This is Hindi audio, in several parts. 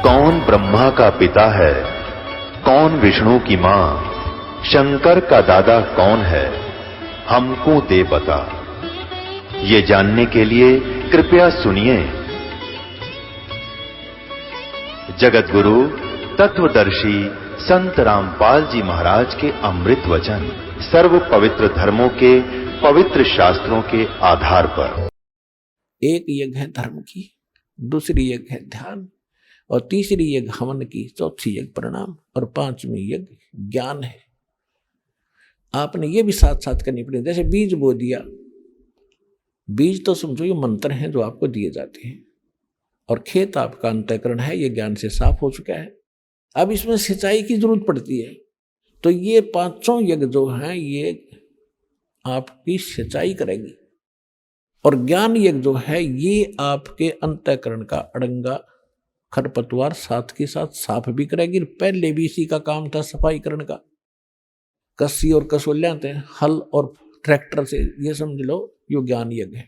कौन ब्रह्मा का पिता है, कौन विष्णु की मां, शंकर का दादा कौन है, हमको दे बता। ये जानने के लिए कृपया सुनिए। जगत गुरु तत्वदर्शी संत रामपाल जी महाराज के अमृत वचन सर्व पवित्र धर्मों के पवित्र शास्त्रों के आधार पर। एक यज्ञ है धर्म की, दूसरी यज्ञ है ध्यान, और तीसरी यज्ञ हवन की, चौथी यज्ञ प्रणाम, और पांचवी यज्ञ ज्ञान है। आपने ये भी साथ साथ करनी पड़ेगी। जैसे बीज बो दिया, बीज तो समझो ये मंत्र हैं जो आपको दिए जाते हैं, और खेत आपका अंतःकरण है, ये ज्ञान से साफ हो चुका है। अब इसमें सिंचाई की जरूरत पड़ती है, तो ये पांचों यज्ञ जो हैं ये आपकी सिंचाई करेगी, और ज्ञान यज्ञ जो है ये आपके अंतःकरण का अड़ंगा खरपतवार साथ के साथ साफ भी करेगी। पहले भी इसी का काम था सफाई करने का, कस्सी और कसोले आते हैं हल और ट्रैक्टर से, ये समझ लो यो ज्ञान यज्ञ है।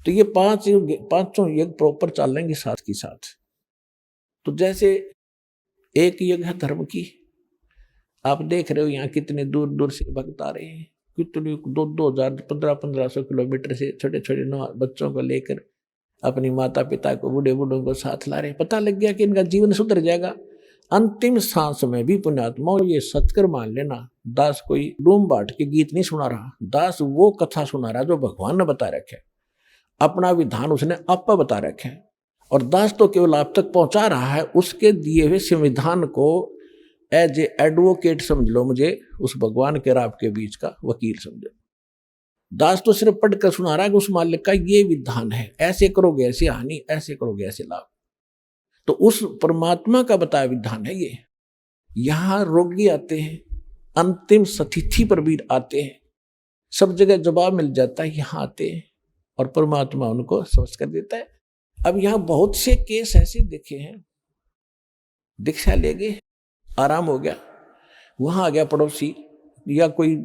तो ये पांचों यज्ञ प्रॉपर चलेंगे साथ की साथ। तो जैसे एक यज्ञ है धर्म की, आप देख रहे हो यहाँ कितने दूर दूर से भक्त आ रहे हैं, कितने 2,000 1500 किलोमीटर से छोटे छोटे बच्चों को लेकर अपनी माता पिता को, बूढ़े बूढ़ों को साथ ला रहे हैं। पता लग गया कि इनका जीवन सुधर जाएगा। अंतिम सांस में भी पुण्यात्मा ये सचकर मान लेना, दास कोई डूम बाट के गीत नहीं सुना रहा, दास वो कथा सुना रहा जो भगवान ने बता रखे, अपना विधान उसने आप बता रखे, और दास तो केवल आप तक पहुंचा रहा है उसके दिए हुए संविधान को एज ए एडवोकेट समझ लो, मुझे उस भगवान के और आपके बीच का वकील समझो। दास तो सिर्फ पढ़कर सुना रहा है कि उस मालिक का ये विधान है, ऐसे करोगे ऐसे हानि, ऐसे करोगे ऐसे लाभ। तो उस परमात्मा का बताया विधान है ये। यहां रोगी आते हैं, अंतिम स्थिति पर भी आते हैं, सब जगह जवाब मिल जाता है, यहां आते हैं और परमात्मा उनको समझ कर देता है। अब यहां बहुत से केस ऐसे देखे हैं, दीक्षा ले गए, आराम हो गया, वहां आ गया पड़ोसी या कोई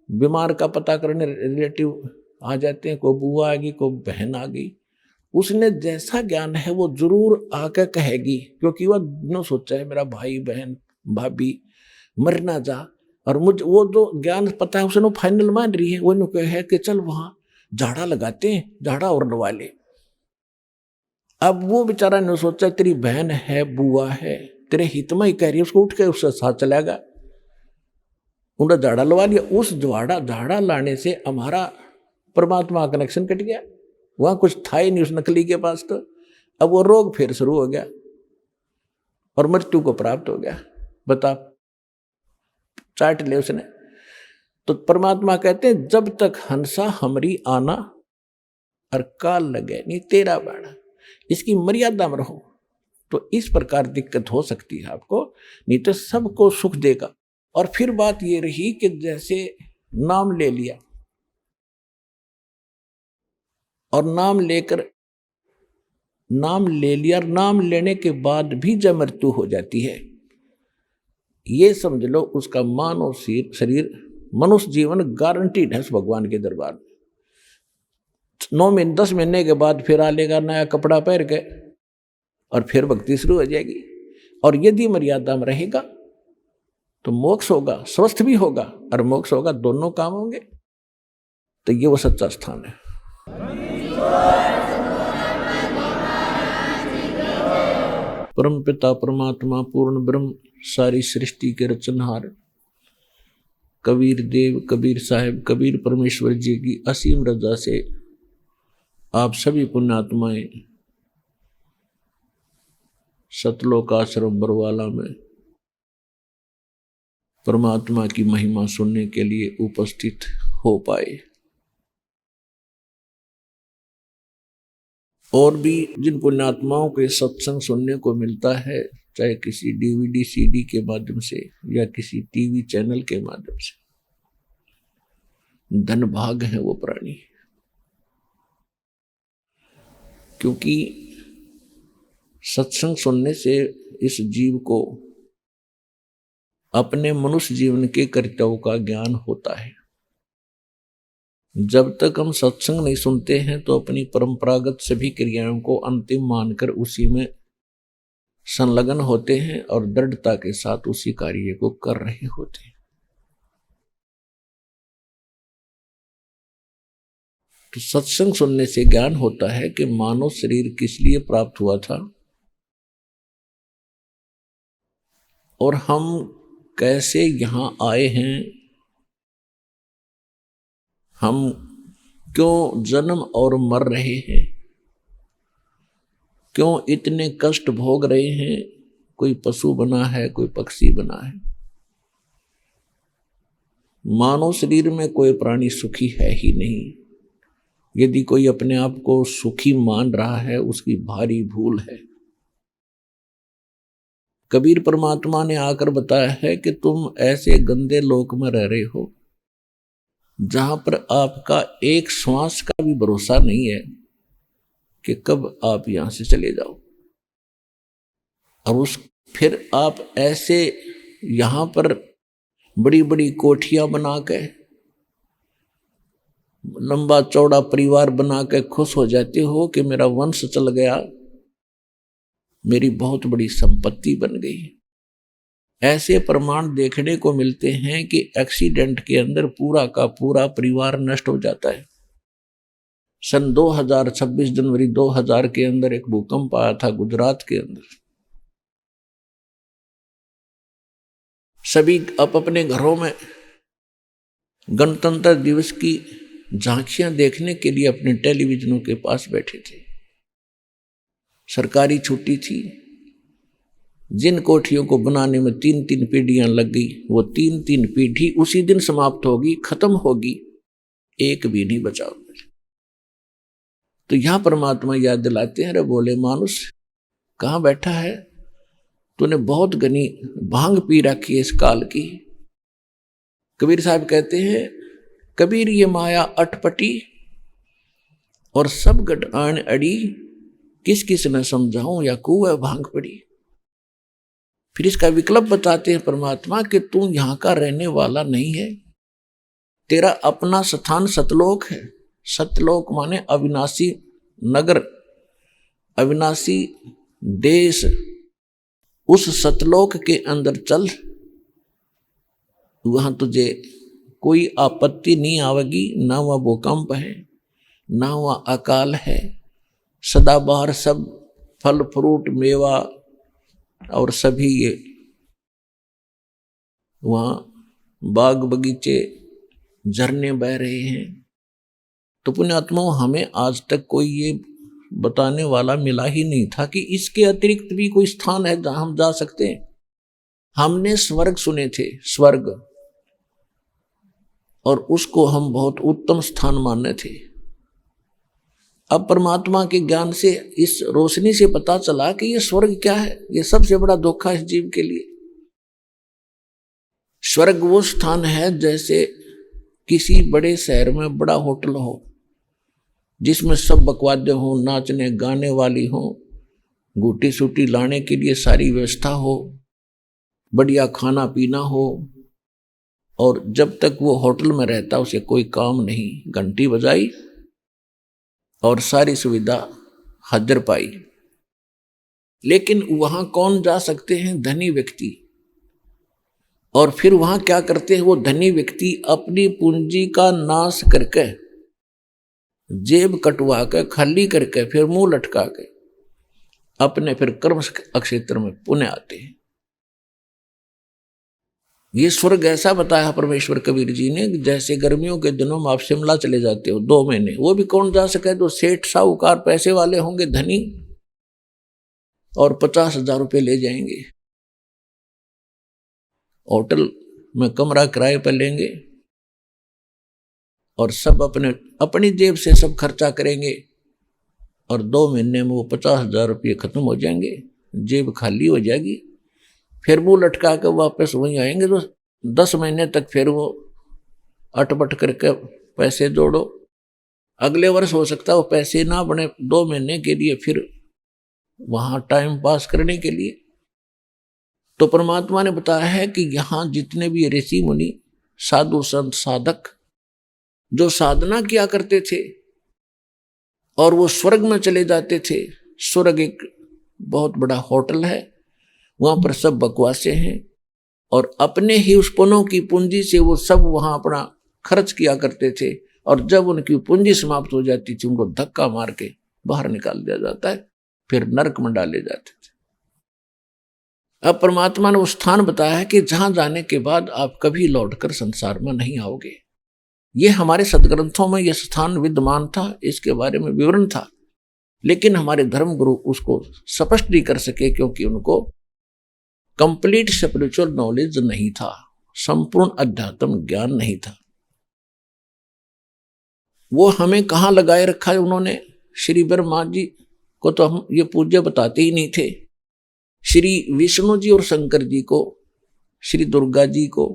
बीमार का पता करने रिलेटिव आ जाते हैं, कोई बुआ आ गई, कोई बहन आ गई, उसने जैसा ज्ञान है वो जरूर आकर कहेगी, क्योंकि वह न सोचा है मेरा भाई बहन भाभी मर ना जा, और मुझ वो जो ज्ञान पता है उसने फाइनल मान रही है, वो कहे कि चल वहां झाड़ा लगाते हैं, झाड़ा और लगा ले। अब वो बेचारा ने सोचा तेरी बहन है, बुआ है, तेरे हित में ही कह रही है, उसको उठ के उसके साथ चलेगा, उन्हें झाड़ा लगा लिया। उस झाड़ा लाने से हमारा परमात्मा का कनेक्शन कट गया, वहां कुछ था ही नहीं उस नकली के पास। तो अब वो रोग फिर शुरू हो गया और मृत्यु को प्राप्त हो गया। बता, चाट ले उसने। तो परमात्मा कहते हैं जब तक हंसा हमरी आना और काल लगे नहीं तेरा बाड़ा, इसकी मर्यादा में रहो। तो इस प्रकार दिक्कत हो सकती है आपको, नहीं तो सबको सुख देगा। और फिर बात ये रही कि जैसे नाम ले लिया और नाम ले लिया, नाम लेने के बाद भी जब मृत्यु हो जाती है, ये समझ लो उसका मानव शरीर मनुष्य जीवन गारंटीड है उस भगवान के दरबार में। 9 महीने 10 महीने के बाद फिर आ लेगा नया कपड़ा पहन के, और फिर भक्ति शुरू हो जाएगी। और यदि मर्यादा में रहेगा तो मोक्ष होगा, स्वस्थ भी होगा और मोक्ष होगा, दोनों काम होंगे। तो ये वो सच्चा स्थान है। परम पिता परमात्मा पूर्ण ब्रह्म सारी सृष्टि के रचनहार कबीर देव, कबीर साहिब, कबीर परमेश्वर जी की असीम रजा से आप सभी पुण्यात्माएं सतलोक आश्रम बरवाला में परमात्मा की महिमा सुनने के लिए उपस्थित हो पाए। और भी जिन पुण्यात्माओं के सत्संग सुनने को मिलता है, चाहे किसी डीवीडी सीडी के माध्यम से या किसी टीवी चैनल के माध्यम से, धन भाग है वो प्राणी। क्योंकि सत्संग सुनने से इस जीव को अपने मनुष्य जीवन के कर्तव्यों का ज्ञान होता है। जब तक हम सत्संग नहीं सुनते हैं तो अपनी परंपरागत सभी क्रियाओं को अंतिम मानकर उसी में संलग्न होते हैं और दृढ़ता के साथ उसी कार्य को कर रहे होते हैं। तो सत्संग सुनने से ज्ञान होता है कि मानव शरीर किस लिए प्राप्त हुआ था और हम कैसे यहां आए हैं, हम क्यों जन्म और मर रहे हैं, क्यों इतने कष्ट भोग रहे हैं। कोई पशु बना है, कोई पक्षी बना है। मानव शरीर में कोई प्राणी सुखी है ही नहीं। यदि कोई अपने आप को सुखी मान रहा है, उसकी भारी भूल है। कबीर परमात्मा ने आकर बताया है कि तुम ऐसे गंदे लोक में रह रहे हो जहां पर आपका एक श्वास का भी भरोसा नहीं है कि कब आप यहां से चले जाओ। और फिर आप ऐसे यहां पर बड़ी बड़ी कोठियां बना के, लंबा चौड़ा परिवार बना के खुश हो जाते हो कि मेरा वंश चल गया, मेरी बहुत बड़ी संपत्ति बन गई। ऐसे प्रमाण देखने को मिलते हैं कि एक्सीडेंट के अंदर पूरा का पूरा परिवार नष्ट हो जाता है। सन 2026 जनवरी 2000 के अंदर एक भूकंप आया था गुजरात के अंदर। सभी अपने घरों में गणतंत्र दिवस की झांकियां देखने के लिए अपने टेलीविजनों के पास बैठे थे। सरकारी छुट्टी थी। जिन कोठियों को बनाने में 3-3 पीढ़ियां लग गई, वो 3-3 पीढ़ी उसी दिन समाप्त होगी, खत्म होगी, एक भी नहीं बचा। तो यहां परमात्मा याद दिलाते हैं, अरे बोले मानुष कहां बैठा है, तूने बहुत घनी भांग पी रखी है इस काल की। कबीर साहब कहते हैं, कबीर ये माया अटपटी और सब गटान अड़ी, किस किस न समझाऊं या कुएं भांग पड़ी। फिर इसका विकल्प बताते हैं परमात्मा कि तू यहां का रहने वाला नहीं है, तेरा अपना स्थान सतलोक है। सतलोक माने अविनाशी नगर, अविनाशी देश। उस सतलोक के अंदर चल, वहां तुझे कोई आपत्ति नहीं आवेगी, ना वह भूकंप है, ना वह अकाल है। सदाबहार सब फल फ्रूट मेवा और सभी ये वहां बाग बगीचे झरने बह रहे हैं। तो पुण्यात्माओं, हमें आज तक कोई ये बताने वाला मिला ही नहीं था कि इसके अतिरिक्त भी कोई स्थान है जहां हम जा सकते हैं। हमने स्वर्ग सुने थे, स्वर्ग, और उसको हम बहुत उत्तम स्थान माने थे। अब परमात्मा के ज्ञान से, इस रोशनी से पता चला कि ये स्वर्ग क्या है। ये सबसे बड़ा धोखा है इस जीव के लिए। स्वर्ग वो स्थान है जैसे किसी बड़े शहर में बड़ा होटल हो, जिसमें सब बकवादे हो, नाचने गाने वाली हो, गुटी सूटी लाने के लिए सारी व्यवस्था हो, बढ़िया खाना पीना हो, और जब तक वो होटल में रहता उसे कोई काम नहीं। घंटी बजाई और सारी सुविधा हाजिर पाई। लेकिन वहां कौन जा सकते हैं? धनी व्यक्ति। और फिर वहां क्या करते हैं वो धनी व्यक्ति? अपनी पूंजी का नाश करके, जेब कटवा के, खाली करके, फिर मुंह लटका के अपने फिर कर्म क्षेत्र में पुण्य आते हैं। ये स्वर्ग ऐसा बताया परमेश्वर कबीर जी ने, जैसे गर्मियों के दिनों में आप शिमला चले जाते हो 2 महीने, वो भी कौन जा सके? जो सेठ साहूकार पैसे वाले होंगे, धनी, और 50,000 रुपये ले जाएंगे, होटल में कमरा किराए पर लेंगे और सब अपनी जेब से सब खर्चा करेंगे, और 2 महीने में वो 50,000 रुपये खत्म हो जाएंगे, जेब खाली हो जाएगी। फिर मुंह लटका के वापस वहीं आएंगे। तो 10 महीने तक फिर वो अटपट करके पैसे जोड़ो। अगले वर्ष हो सकता है वो पैसे ना बने, 2 महीने के लिए फिर वहां टाइम पास करने के लिए। तो परमात्मा ने बताया है कि यहां जितने भी ऋषि मुनि, साधु संत, साधक जो साधना किया करते थे और वो स्वर्ग में चले जाते थे। स्वर्ग एक बहुत बड़ा होटल है, वहां पर सब बकवासे हैं और अपने ही उस पुनों की पूंजी से वो सब वहां अपना खर्च किया करते थे और जब उनकी पूंजी समाप्त हो जाती थी उनको धक्का मार के बाहर निकाल दिया जाता है, फिर नरक में डाले जाते थे। अब परमात्मा ने वो स्थान बताया है कि जहां जाने के बाद आप कभी लौटकर संसार में नहीं आओगे। ये हमारे सदग्रंथों में यह स्थान विद्यमान था, इसके बारे में विवरण था, लेकिन हमारे धर्म गुरु उसको स्पष्ट नहीं कर सके क्योंकि उनको कंप्लीट स्पिरिचुअल नॉलेज नहीं था, संपूर्ण अध्यात्म ज्ञान नहीं था। वो हमें कहाँ लगाए रखा है उन्होंने? श्री ब्रह्मा जी को तो हम ये पूज्य बताते ही नहीं थे, श्री विष्णु जी और शंकर जी को, श्री दुर्गा जी को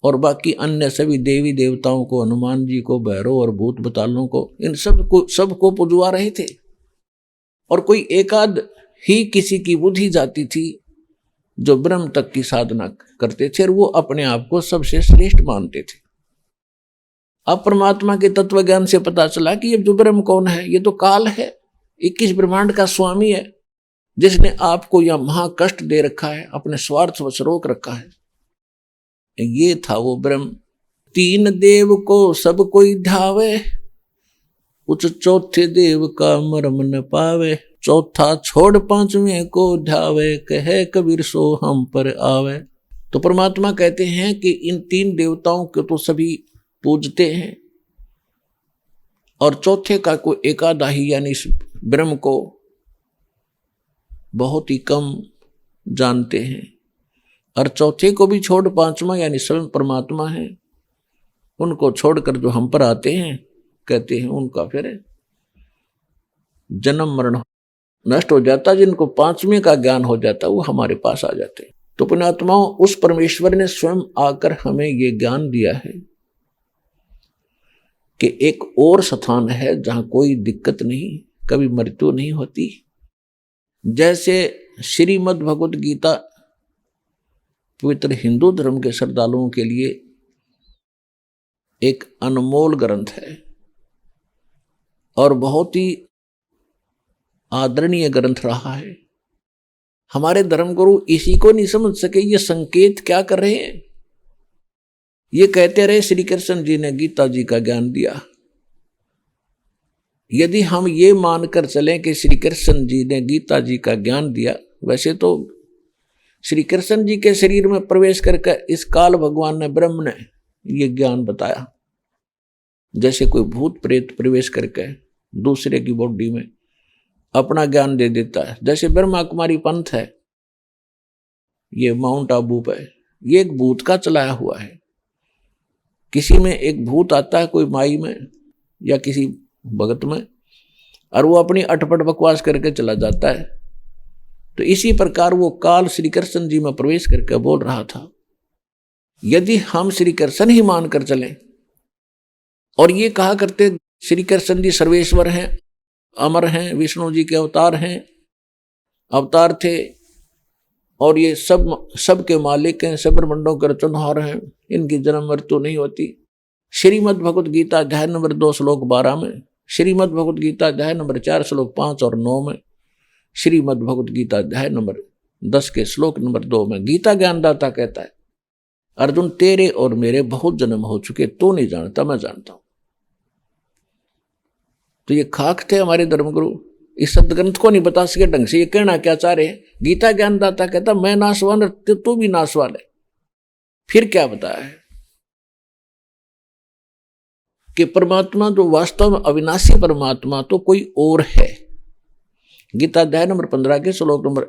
और बाकी अन्य सभी देवी देवताओं को, हनुमान जी को, भैरव और भूत बतालों को, इन सबको पुजवा रहे थे। और कोई एकाध ही किसी की बुद्धि जाती थी जो ब्रह्म तक की साधना करते थे और वो अपने आप को सबसे श्रेष्ठ मानते थे। अब परमात्मा के तत्व ज्ञान से पता चला कि ये जो ब्रह्म कौन है? ये तो काल है, 21 ब्रह्मांड का स्वामी है, जिसने आपको यह महाकष्ट दे रखा है, अपने स्वार्थ वश रोक रखा है। ये था वो ब्रह्म। तीन देव को सब कोई ध्यावे, उस चौथे देव का मर्म न पावे। चौथा छोड़ पांचवें को ध्यावे, कहे कबीर सो हम पर आवे। तो परमात्मा कहते हैं कि इन तीन देवताओं को तो सभी पूजते हैं और चौथे का कोई एकादा ही यानी इस ब्रह्म को बहुत ही कम जानते हैं और चौथे को भी छोड़ पांचवा यानी स्वयं परमात्मा है, उनको छोड़कर जो हम पर आते हैं कहते हैं उनका फिर जन्म मरण नष्ट हो जाता। जिनको पांचवें का ज्ञान हो जाता वो हमारे पास आ जाते हैं। तो पुण्यात्माओं, उस परमेश्वर ने स्वयं आकर हमें ये ज्ञान दिया है कि एक और स्थान है जहां कोई दिक्कत नहीं, कभी मृत्यु नहीं होती। जैसे श्रीमद् भगवत गीता पवित्र हिंदू धर्म के श्रद्धालुओं के लिए एक अनमोल ग्रंथ है और बहुत ही आदरणीय ग्रंथ रहा है। हमारे धर्मगुरु इसी को नहीं समझ सके ये संकेत क्या कर रहे हैं। ये कहते रहे श्री कृष्ण जी ने गीता जी का ज्ञान दिया। यदि हम ये मानकर चलें कि श्री कृष्ण जी ने गीता जी का ज्ञान दिया, वैसे तो श्री कृष्ण जी के शरीर में प्रवेश करके इस काल भगवान ने ब्रह्म ने ये ज्ञान बताया। जैसे कोई भूत प्रेत प्रवेश करके दूसरे की बॉडी में अपना ज्ञान दे देता है। जैसे ब्रह्मा कुमारी पंथ है, ये माउंट आबू पे ये एक भूत का चलाया हुआ है। किसी में एक भूत आता है कोई माई में या किसी भगत में और वो अपनी अटपट बकवास करके चला जाता है। तो इसी प्रकार वो काल श्री कृष्ण जी में प्रवेश करके बोल रहा था। यदि हम श्री कृष्ण ही मानकर चलें और ये कहा करते श्री कृष्ण जी सर्वेश्वर हैं, अमर हैं, विष्णु जी के अवतार थे और ये सब के मालिक हैं, सब ब्रह्मांडों के रचनहार हैं, इनकी जन्म मृत्यु नहीं होती। श्रीमद् भगवत गीता अध्याय नंबर 2 श्लोक 12 में, श्रीमद् भगवत गीता अध्याय नंबर 4 श्लोक 5 और 9 में, श्रीमद् भगवत गीता अध्याय नंबर 10 के श्लोक नंबर 2 में गीता ज्ञानदाता कहता है, अर्जुन तेरे और मेरे बहुत जन्म हो चुके, तो नहीं जानता, मैं जानता हूं। तो ये खाक थे हमारे धर्मगुरु, इस सदग्रंथ को नहीं बता सके ढंग से। ये कहना क्या चाह रहे हैं? गीता ज्ञानदाता कहता मैं नाशवान, तू भी नाशवान है। फिर क्या बताया है कि परमात्मा जो वास्तव में अविनाशी परमात्मा तो कोई और है। गीता अध्याय नंबर 15 के श्लोक नंबर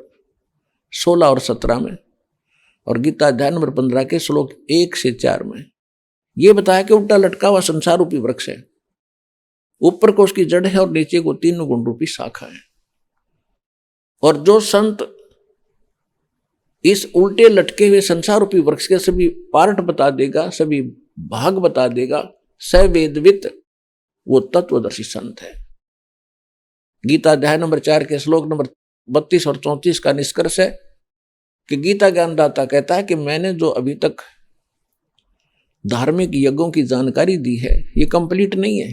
16 और 17 में और गीता अध्याय नंबर 15 के श्लोक 1 से 4 में यह बताया कि उल्टा लटका हुआ संसार रूपी वृक्ष है, ऊपर को उसकी जड़ है और नीचे को 3 गुण रूपी शाखा है। और जो संत इस उल्टे लटके हुए संसार रूपी वृक्ष के सभी पार्ट बता देगा, सभी भाग बता देगा, सवेदवित, वो तत्वदर्शी संत है। गीता अध्याय नंबर 4 के श्लोक नंबर 32 और 34 का निष्कर्ष है कि गीता ज्ञानदाता कहता है कि मैंने जो अभी तक धार्मिक यज्ञों की जानकारी दी है ये कंप्लीट नहीं है।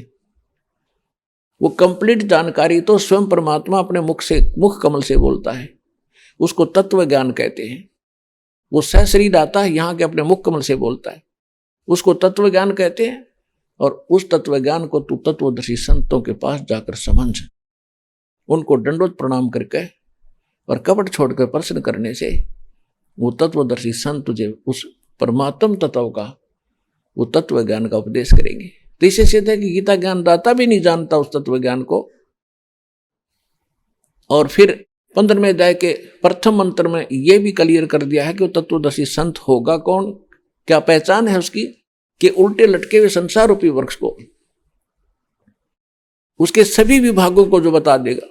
वो कंप्लीट जानकारी तो स्वयं परमात्मा अपने मुख कमल से बोलता है। उसको तत्व ज्ञान कहते हैं। वो सहशरीर आता है, यहाँ के अपने मुख कमल से बोलता है, उसको तत्व ज्ञान कहते हैं। और उस तत्व ज्ञान को तू तत्वदर्शी संतों के पास जाकर समझ, उनको दंडोत प्रणाम करके और कपट छोड़कर प्रश्न करने से वो तत्वदर्शी संत तुझे उस परमात्म तत्व का, वो तत्व ज्ञान का उपदेश करेंगे। तो इससे सिद्ध है कि गीता ज्ञान दाता भी नहीं जानता उस तत्व ज्ञान को। और फिर 15वें अध्याय के प्रथम मंत्र में यह भी क्लियर कर दिया है कि वो तत्वदर्शी संत होगा कौन, क्या पहचान है उसकी, कि उल्टे लटके हुए संसार रूपी वृक्ष को, उसके सभी विभागों को जो बता देगा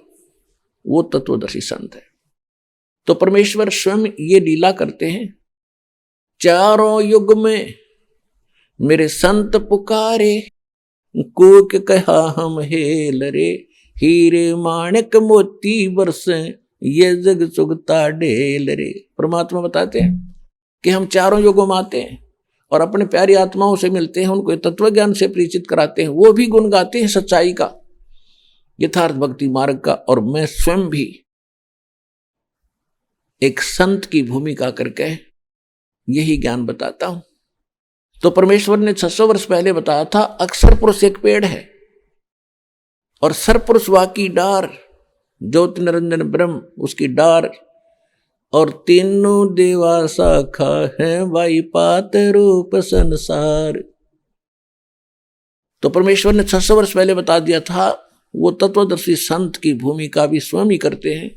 वो तत्वदर्शी संत है। तो परमेश्वर स्वयं ये लीला करते हैं, चारों युग में मेरे संत पुकारे, कूक कहा हम हेल रे, हीरे माणिक मोती बरसे, ये जग चुगता ढेल रे। परमात्मा बताते हैं कि हम चारों युगों में आते हैं और अपने प्यारी आत्माओं से मिलते हैं, उनको तत्व ज्ञान से परिचित कराते हैं, वो भी गुण गाते हैं सच्चाई का, यथार्थ भक्ति मार्ग का। और मैं स्वयं भी एक संत की भूमिका करके यही ज्ञान बताता हूं। तो परमेश्वर ने 600 वर्ष पहले बताया था, अक्षर पुरुष एक पेड़ है और सरपुरुष वाकी डार, ज्योति निरंजन ब्रह्म उसकी डार, और तीनों देवा शाखा है वाई पात रूप संसार। तो परमेश्वर ने 600 वर्ष पहले बता दिया था, वो तत्वदर्शी संत की भूमिका भी स्वयं ही करते हैं।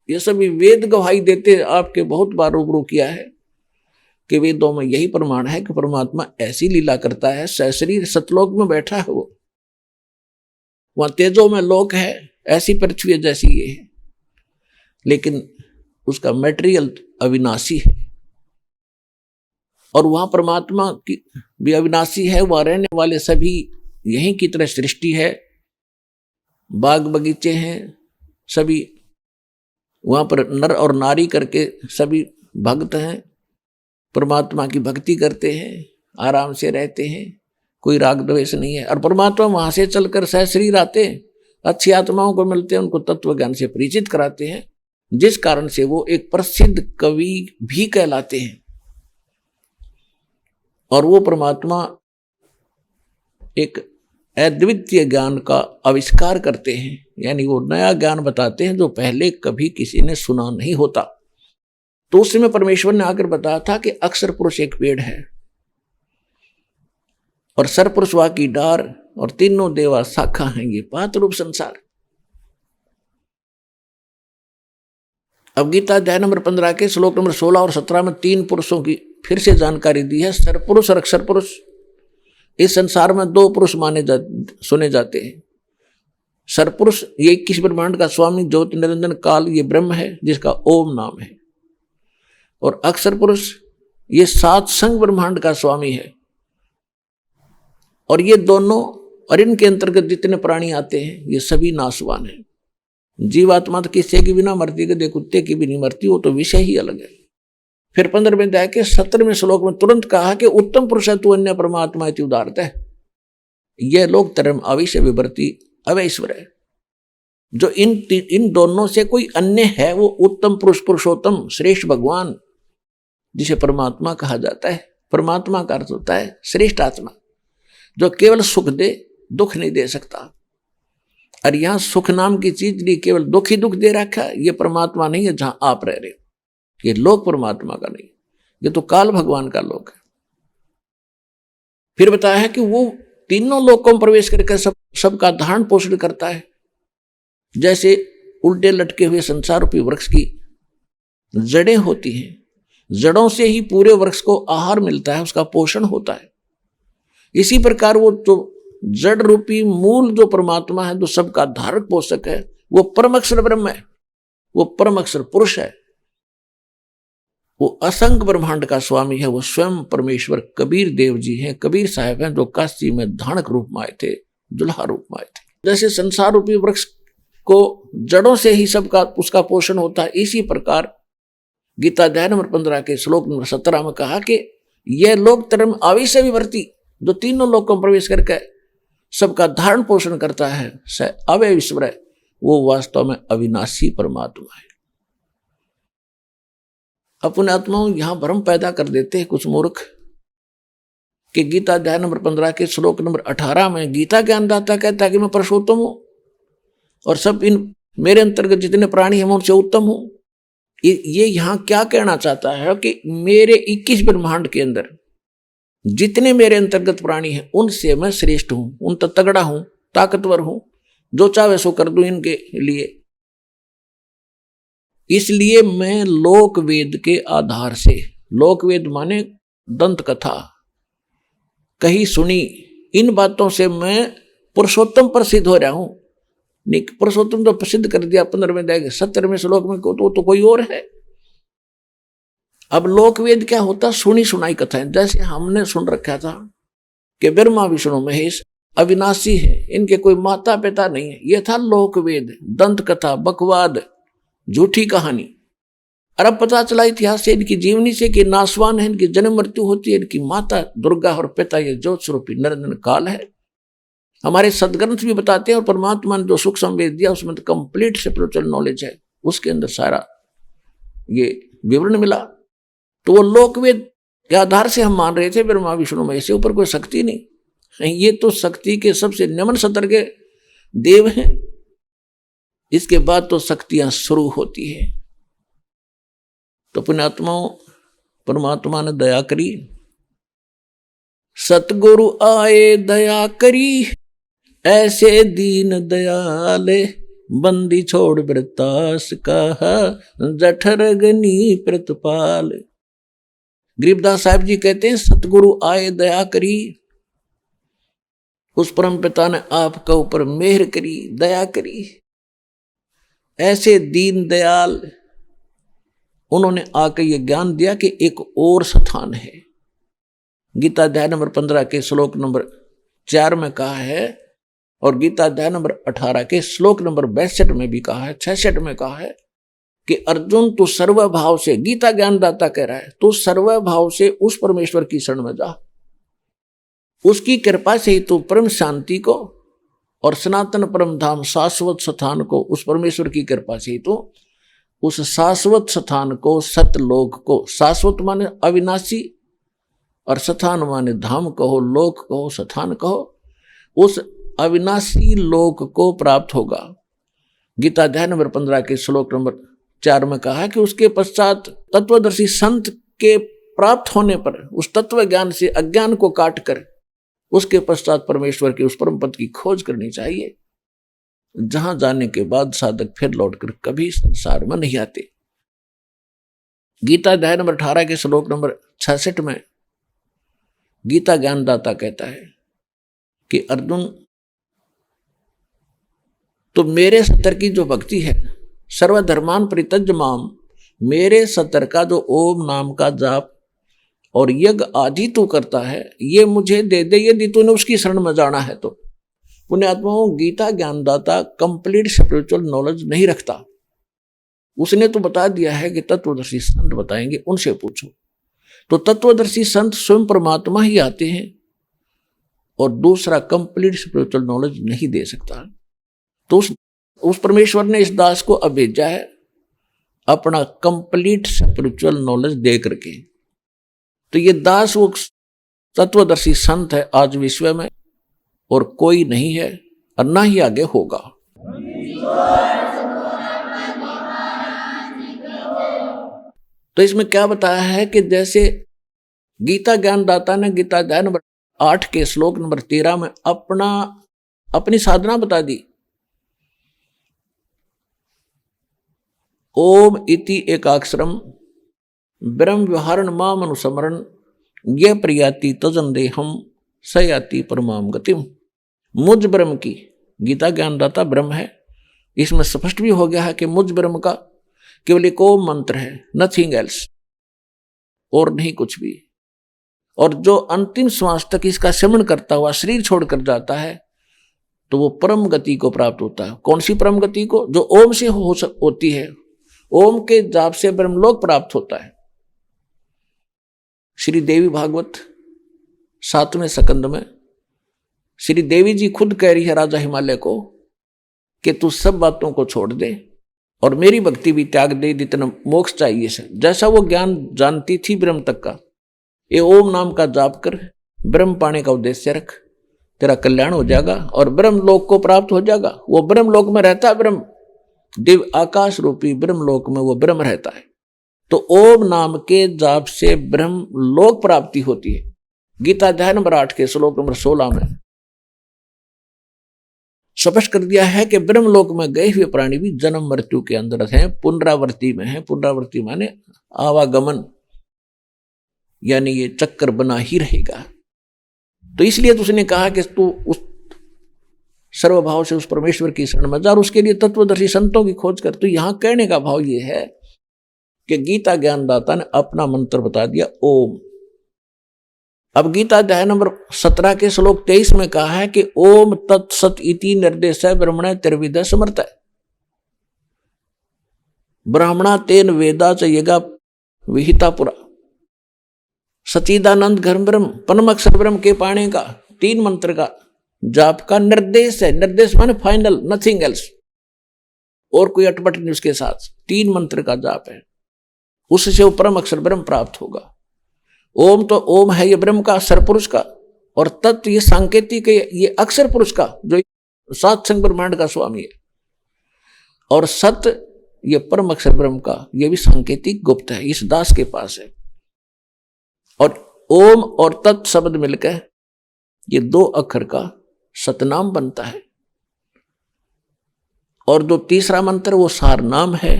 ये सभी वेद गवाही देते, आपके बहुत बार रूबरू किया है कि वेदों में यही प्रमाण है कि परमात्मा ऐसी लीला करता है, सहशरीर सतलोक में बैठा है, वो वहां तेजो में लोक है, ऐसी पृथ्वी जैसी ये है, लेकिन उसका मटेरियल अविनाशी है। और वहां परमात्मा की भी अविनाशी है, वहां रहने वाले सभी यहीं की तरह सृष्टि है, बाग बगीचे हैं, सभी वहां पर नर और नारी करके सभी भक्त हैं, परमात्मा की भक्ति करते हैं, आराम से रहते हैं, कोई राग द्वेष नहीं है। और परमात्मा वहां से चलकर सहशरीर आते हैं, अच्छी आत्माओं को मिलते हैं, उनको तत्व ज्ञान से परिचित कराते हैं, जिस कारण से वो एक प्रसिद्ध कवि भी कहलाते हैं। और वो परमात्मा एक अद्वितीय ज्ञान का आविष्कार करते हैं, यानी वो नया ज्ञान बताते हैं जो पहले कभी किसी ने सुना नहीं होता। तो उस समय परमेश्वर ने आकर बताया था कि अक्षर पुरुष एक पेड़ है और सरपुरुष वा की डार और तीनों देवा शाखा हैं, ये पात रूप संसार। अब गीता अध्याय नंबर 15 के श्लोक नंबर 16 और 17 में 3 पुरुषों की फिर से जानकारी दी है, सरपुरुष और अक्षर पुरुष। इस संसार में 2 पुरुष सुने जाते हैं। सरपुरुष ये 21 ब्रह्मांड का स्वामी ज्योति निरंजन काल, ये ब्रह्म है जिसका ओम नाम है। और अक्षर पुरुष ये 7 संग ब्रह्मांड का स्वामी है। और ये दोनों और इनके अंतर्गत जितने प्राणी आते हैं ये सभी नाशवान हैं। जीवात्मा तो किसी की भी ना मरती, गधे कुत्ते की भी नहीं मरती, वो तो विषय ही अलग है। फिर 15वें अध्याय के 17वें श्लोक में तुरंत कहा कि उत्तम पुरुष है तू अन्य परमात्मा इति उदारत है। यह लोक धर्म अविश्य विवर्ती अवैश्वर है। जो इन दोनों से कोई अन्य है वो उत्तम पुरुष, पुरुषोत्तम, श्रेष्ठ भगवान, जिसे परमात्मा कहा जाता है। परमात्मा का अर्थ होता है श्रेष्ठ आत्मा, जो केवल सुख दे, दुख नहीं दे सकता। और यहां सुख नाम की चीज नहीं, केवल दुख ही दुख दे रखा है, ये परमात्मा नहीं है जहां आप रह रहे हो। ये लोक परमात्मा का नहीं, ये तो काल भगवान का लोक है। फिर बताया है कि वो तीनों लोकों में प्रवेश करके सबका धारण पोषण करता है। जैसे उल्टे लटके हुए संसार रूपी वृक्ष की जड़ें होती हैं, जड़ों से ही पूरे वृक्ष को आहार मिलता है, उसका पोषण होता है। इसी प्रकार वो जो जड़ रूपी मूल जो परमात्मा है, जो सबका धारक पोषक है, वो परम अक्षर ब्रह्म है, वो परम अक्षर पुरुष है, वो असंख्य ब्रह्मांड का स्वामी है। वो स्वयं परमेश्वर कबीर देव जी हैं, कबीर साहब हैं, जो काशी में धानक रूप में आए थे, दुल्हा रूप में आए थे। जैसे संसार रूपी वृक्ष को जड़ों से ही सबका उसका पोषण होता है, इसी प्रकार गीता अध्याय नंबर 15 के श्लोक नंबर 17 में कहा कि यह लोक धर्म अविश्य विवर्ती, जो तीनों लोकों में प्रवेश करके सबका धारण पोषण करता है, स अवैश्वर है, वो वास्तव में अविनाशी परमात्मा है। अपने आत्माओं यहां भ्रम पैदा कर देते हैं कुछ मूर्ख कि गीता अध्याय नंबर 15 के श्लोक नंबर 18 में गीता ज्ञानदाता कहता है कि मैं पुरुषोत्तम हूं और सब इन मेरे अंतर्गत जितने प्राणी हैं मैं उनसे उत्तम हूं। ये यहां क्या कहना चाहता है कि मेरे 21 ब्रह्मांड के अंदर जितने मेरे अंतर्गत प्राणी हैं उनसे मैं श्रेष्ठ हूं, उन तक तगड़ा हूं, ताकतवर हूं, जो चाहे सो कर दूं इनके लिए। इसलिए मैं लोक वेद के आधार से, लोक वेद माने दंत कथा कही सुनी, इन बातों से मैं पुरुषोत्तम प्रसिद्ध हो रहा हूं। पुरुषोत्तम तो प्रसिद्ध कर दिया 15वें अध्याय 17वें श्लोक में, तो कोई और है। अब लोकवेद क्या होता? सुनी सुनाई कथाएं। जैसे हमने सुन रखा था कि ब्रह्मा विष्णु महेश अविनाशी है, इनके कोई माता पिता नहीं है, यह था लोकवेद, दंत कथा, बकवाद, झूठी कहानी। और अब पता चला इतिहास से, इनकी जीवनी से कि नासवान है, इनकी जन्म मृत्यु होती है, इनकी माता दुर्गा और पिता ये ज्योत स्वरूपी निरंजन काल है। हमारे सदग्रंथ भी बताते हैं और परमात्मा ने जो सुख संवेद दिया उसमें तो कंप्लीट स्पिरिचुअल नॉलेज है, उसके अंदर सारा ये विवरण मिला। तो वो लोकवेद के आधार से हम मान रहे थे ब्रह्मा विष्णु महेश से ऊपर कोई शक्ति नहीं, ये तो शक्ति के सबसे निम्न स्तर के देव हैं। इसके बाद तो शक्तियां शुरू होती है। तो पुण्यात्माओं, परमात्मा ने दया करी, सतगुरु आए दया करी, ऐसे दीन दयाले, बंदी छोड़ वृतास कहा, जठर अग्नि प्रतिपाल। गरीबदास साहब जी कहते हैं सतगुरु आए दया करी, उस परम पिता ने आपका ऊपर मेहर करी, दया करी, ऐसे दीन दयाल उन्होंने आकर यह ज्ञान दिया कि एक और स्थान है। गीता अध्याय नंबर 15 के श्लोक नंबर 4 में कहा है, और गीता अध्याय नंबर 18 के श्लोक नंबर 62 में भी कहा है, 66 में कहा है कि अर्जुन तू सर्वभाव से, गीता ज्ञानदाता कह रहा है, तू सर्वभाव से उस परमेश्वर की शरण में जा, उसकी कृपा से ही तू परम शांति को और सनातन परम धाम शाश्वत स्थान को, उस परमेश्वर की कृपा से ही तो उस शाश्वत स्थान को, सतलोक को, शाश्वत माने अविनाशी और स्थान माने धाम कहो, लोक कहो, स्थान कहो, उस अविनाशी लोक को प्राप्त होगा। गीता अध्याय नंबर 15 के श्लोक नंबर 4 में कहा कि उसके पश्चात तत्वदर्शी संत के प्राप्त होने पर उस तत्व ज्ञान से अज्ञान को काट कर उसके पश्चात परमेश्वर के उस परम पद की खोज करनी चाहिए, जहां जाने के बाद साधक फिर लौटकर कभी संसार में नहीं आते। गीता अध्याय नंबर 18 के श्लोक नंबर 66 में गीता ज्ञानदाता कहता है कि अर्जुन तो मेरे सतर की जो भक्ति है, सर्वधर्मान परित्यज्य माम, मेरे सतर का जो ओम नाम का जाप और यज्ञ आदि तू करता है, ये मुझे दे दे यदि तूने उसकी शरण में जाना है तो। पुण्यात्माओं, गीता ज्ञानदाता कंप्लीट स्पिरिचुअल नॉलेज नहीं रखता, उसने तो बता दिया है कि तत्वदर्शी संत बताएंगे, उनसे पूछो। तो तत्वदर्शी संत स्वयं परमात्मा ही आते हैं और दूसरा कंप्लीट स्पिरिचुअल नॉलेज नहीं दे सकता। तो उस परमेश्वर ने इस दास को अब भेजा है अपना कंप्लीट स्पिरिचुअल नॉलेज दे करके। तो ये दास वो तत्वदर्शी संत है आज विश्व में, और कोई नहीं है और ना ही आगे होगा। तो इसमें क्या बताया है कि जैसे गीता ज्ञानदाता ने गीता अध्याय नंबर 8 के श्लोक नंबर 13 में अपनी साधना बता दी। ओम इति एकाक्षरम ब्रह्म व्यवहारण माम अनुस्मरण ये प्रियाति तजन देहम सयाति परमाम गतिम। मुझ ब्रह्म की, गीता ज्ञानदाता ब्रह्म है, इसमें स्पष्ट भी हो गया है कि मुझ ब्रह्म का केवल एक ओम मंत्र है, नथिंग एल्स, और नहीं कुछ भी। और जो अंतिम श्वास तक इसका सेवन करता हुआ शरीर छोड़कर जाता है तो वो परम गति को प्राप्त होता है। कौन सी परम गति को? जो ओम से होती है, ओम के जाप से ब्रह्मलोक प्राप्त होता है। श्री देवी भागवत 7वें स्कंद में श्री देवी जी खुद कह रही है राजा हिमालय को कि तू सब बातों को छोड़ दे और मेरी भक्ति भी त्याग दे, जितना मोक्ष चाहिए से। जैसा वो ज्ञान जानती थी ब्रह्म तक का, ये ओम नाम का जाप कर, ब्रह्म पाने का उद्देश्य रख, तेरा कल्याण हो जाएगा और ब्रह्म लोक को प्राप्त हो जाएगा। वो ब्रह्म लोक में रहता है, ब्रह्म दिव्य आकाश रूपी ब्रह्म लोक में वो ब्रह्म रहता है। तो ओम नाम के जाप से ब्रह्म लोक प्राप्ति होती है। गीता अध्याय नंबर 8 के श्लोक नंबर 16 में स्पष्ट कर दिया है कि ब्रह्म लोक में गए हुए प्राणी भी जन्म मृत्यु के अंदर हैं, पुनरावृत्ति में है। पुनरावृत्ति माने आवागमन, यानी ये चक्कर बना ही रहेगा। तो इसलिए तो उसने कहा कि तू उस सर्वभाव से उस परमेश्वर की शरण में जा और उसके लिए तत्वदर्शी संतों की खोज कर। तो यहां कहने का भाव ये है कि गीता ज्ञानदाता ने अपना मंत्र बता दिया ओम। अब गीता अध्याय नंबर 17 के श्लोक 23 में कहा है कि ओम तत्सत इति निर्देश ब्रह्मण त्रिविध समर्थ। ब्राह्मणा तेन वेदा च यगा विहिता पुरा। सचिदानंद घर्म ब्रह्म परम अक्षर ब्रह्म के पाने का 3 मंत्र का जाप का निर्देश है। निर्देश माने फाइनल, नथिंग एल्स, और कोई अटपट नहीं उसके साथ। 3 मंत्र का जाप है, उससे वो परम अक्षर ब्रह्म प्राप्त होगा। ओम तो ओम है ये ब्रह्म का, अक्षर पुरुष का, और तत्व ये सांकेतिक है, ये अक्षर पुरुष का जो 7 संग ब्रह्मांड का स्वामी है। और सत्य ये परम अक्षर ब्रह्म का, ये भी सांकेतिक गुप्त है, इस दास के पास है। और ओम और तत् शब्द मिलकर ये 2 अक्षर का सतनाम बनता है। और जो तीसरा मंत्र वो सार नाम है।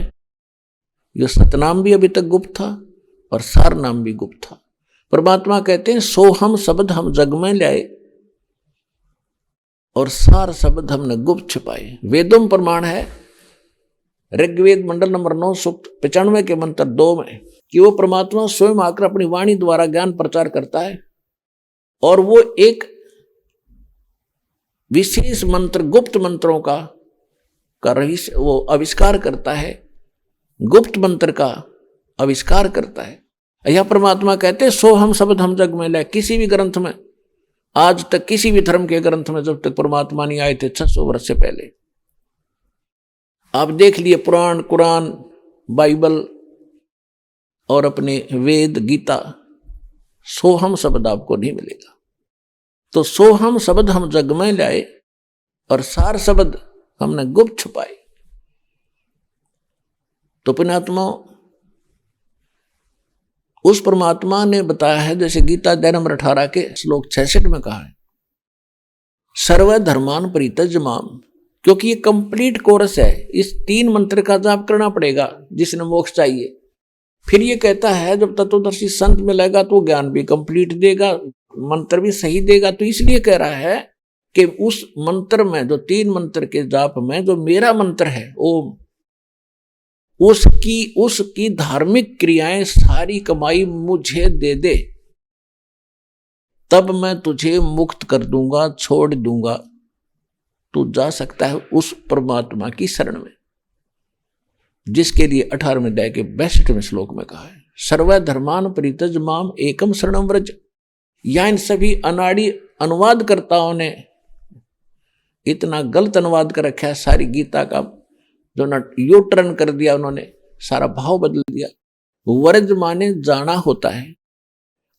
ये सतनाम भी अभी तक गुप्त था और सार नाम भी गुप्त था। परमात्मा कहते हैं सो हम शब्द हम जग में लाए और सार शब्द हमने गुप्त छिपाए। वेदों में प्रमाण है, ऋग्वेद मंडल नंबर 9 सूक्त 95 के मंत्र 2 में, कि वो परमात्मा स्वयं आकर अपनी वाणी द्वारा ज्ञान प्रचार करता है और वो एक विशेष मंत्र, गुप्त मंत्रों का रहस्य वो आविष्कार करता है, गुप्त मंत्र का आविष्कार करता है। यह परमात्मा कहते हैं सो हम शब्द हम जग में लाए। किसी भी ग्रंथ में आज तक, किसी भी धर्म के ग्रंथ में जब तक परमात्मा नहीं आए थे 600 वर्ष से पहले, आप देख लिए पुराण, कुरान, बाइबल और अपने वेद, गीता, सोहम शब्द आपको नहीं मिलेगा। तो सोहम शब्द हम जग में लाए और सार शब्द हमने गुप्त छुपाए। तो पुण्यात्मा, उस परमात्मा ने बताया है, जैसे गीता अध्याय नंबर 18 के श्लोक 66 में कहा है, सर्व धर्मान परित्यज माम। क्योंकि ये कंप्लीट कोर्स है, इस 3 मंत्र का जाप करना पड़ेगा जिसने मोक्ष चाहिए। फिर ये कहता है जब तत्वदर्शी संत मिलेगा तो ज्ञान भी कंप्लीट देगा, मंत्र भी सही देगा। तो इसलिए कह रहा है कि उस मंत्र में, जो 3 मंत्र के जाप में जो मेरा मंत्र है ओम, उसकी धार्मिक क्रियाएं सारी कमाई मुझे दे दे, तब मैं तुझे मुक्त कर दूंगा, छोड़ दूंगा। तू जा सकता है उस परमात्मा की शरण में, जिसके लिए 18वें अध्याय के 62वें श्लोक में कहा है सर्व धर्मान परित्यज माम एकम शरणम व्रज। या इन सभी अनाड़ी अनुवादकर्ताओं ने इतना गलत अनुवाद कर रखा है सारी गीता का, जो न यू टर्न कर दिया उन्होंने, सारा भाव बदल दिया। व्रज माने जाना होता है,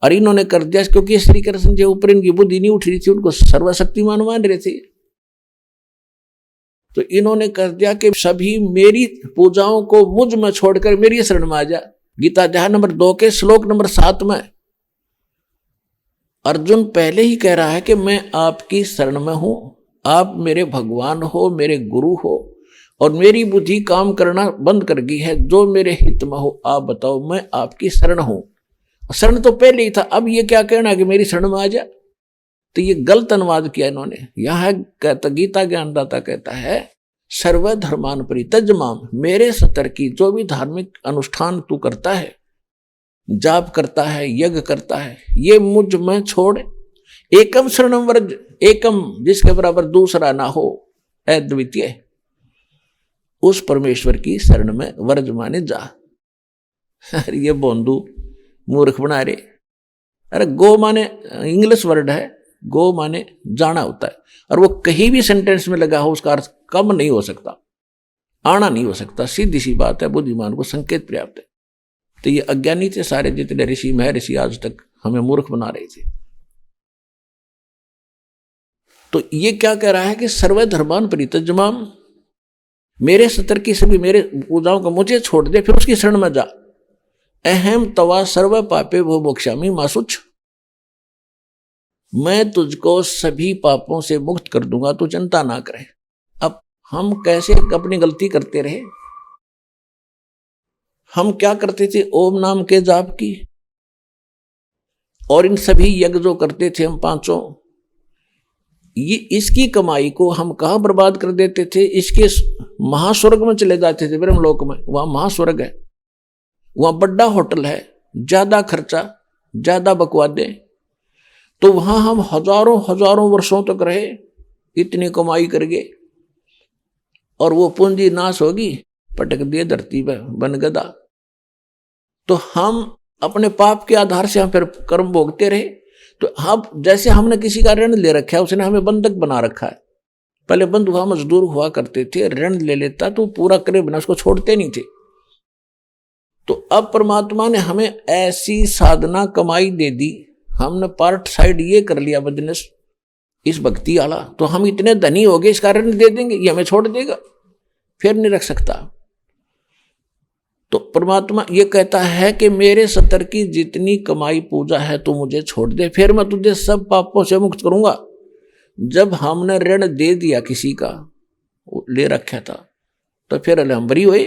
और इन्होंने कर दिया क्योंकि श्री कृष्ण के ऊपर इनकी बुद्धि नहीं उठ रही थी, उनको सर्वशक्तिमान मान रहे थे। तो इन्होंने कर दिया कि सभी मेरी पूजाओं को मुझ में छोड़कर मेरी शरण में आ जा। गीता अध्याय नंबर 2 के श्लोक नंबर 7 में अर्जुन पहले ही कह रहा है कि मैं आपकी शरण में हूं, आप मेरे भगवान हो, मेरे गुरु हो, और मेरी बुद्धि काम करना बंद कर गई है, जो मेरे हित में हो आप बताओ, मैं आपकी शरण हूं। शरण तो पहले ही था, अब ये क्या कहना कि मेरी शरण में आ जा। तो ये गलत अनुवाद किया इन्होंने। यह कहता गीता ज्ञानदाता कहता है सर्व धर्मान परित्यज माम, मेरे सतर की जो भी धार्मिक अनुष्ठान तू करता है, जाप करता है, यज्ञ करता है, ये मुझ में छोड़। एकम शरणम व्रज, एकम जिसके बराबर दूसरा ना हो, अद्वितीय, उस परमेश्वर की शरण में व्रज माने जा। ये बोंदू मूर्ख बना रहे। अरे गो माने इंग्लिश वर्ड है, गो माने जाना होता है, और वो कहीं भी सेंटेंस में लगा हो उसका अर्थ कम नहीं हो सकता। आना नहीं हो सकता, सीधी सी बात है, बुद्धिमान को संकेत पर्याप्त है। तो ये अज्ञानी थे सारे जितने ऋषि महर्षि आज तक हमें मूर्ख बना रहे थे। तो ये क्या कह रहा है कि सर्व धर्मान परित्यज्यमाम, मेरे सतर की सभी मेरे पूजाओं को मुझे छोड़ दे, फिर उसकी शरण में जा। अहम तवा सर्व पापे वो मोक्षामी मासुच, मैं तुझको सभी पापों से मुक्त कर दूंगा, तू चिंता ना करे। अब हम कैसे अपनी गलती करते रहे, हम क्या करते थे, ओम नाम के जाप की, और इन सभी यज्ञ जो करते थे हम पांचों, ये इसकी कमाई को हम कहां बर्बाद कर देते थे, इसके महास्वर्ग में चले जाते थे, ब्रह्मलोक में। वहां महास्वर्ग है, वहां बड़ा होटल है, ज्यादा खर्चा, ज्यादा बकवादे, तो वहां हम हजारों हजारों वर्षों तक रहे, इतनी कमाई करके, और वो पूंजी नाश होगी, पटक दिए धरती पर, बन गदा। तो हम अपने पाप के आधार से हम फिर कर्म भोगते रहे। तो अब जैसे हमने किसी का ऋण ले रखा है, उसने हमें बंधक बना रखा है। पहले बंधु हुआ मजदूर हुआ करते थे, ऋण ले लेता तो पूरा करे बिना उसको छोड़ते नहीं थे। तो अब परमात्मा ने हमें ऐसी साधना कमाई दे दी, हमने पार्ट साइड ये कर लिया बिजनेस इस भक्ति वाला, तो हम इतने धनी हो गए, इसका ऋण दे देंगे, ये हमें छोड़ देगा, फिर नहीं रख सकता। तो परमात्मा ये कहता है कि मेरे सतर की जितनी कमाई पूजा है तू मुझे छोड़ दे, फिर मैं तुझे सब पापों से मुक्त करूंगा। जब हमने ऋण दे दिया किसी का, ले रखा था, तो फिर हम बरी हुए,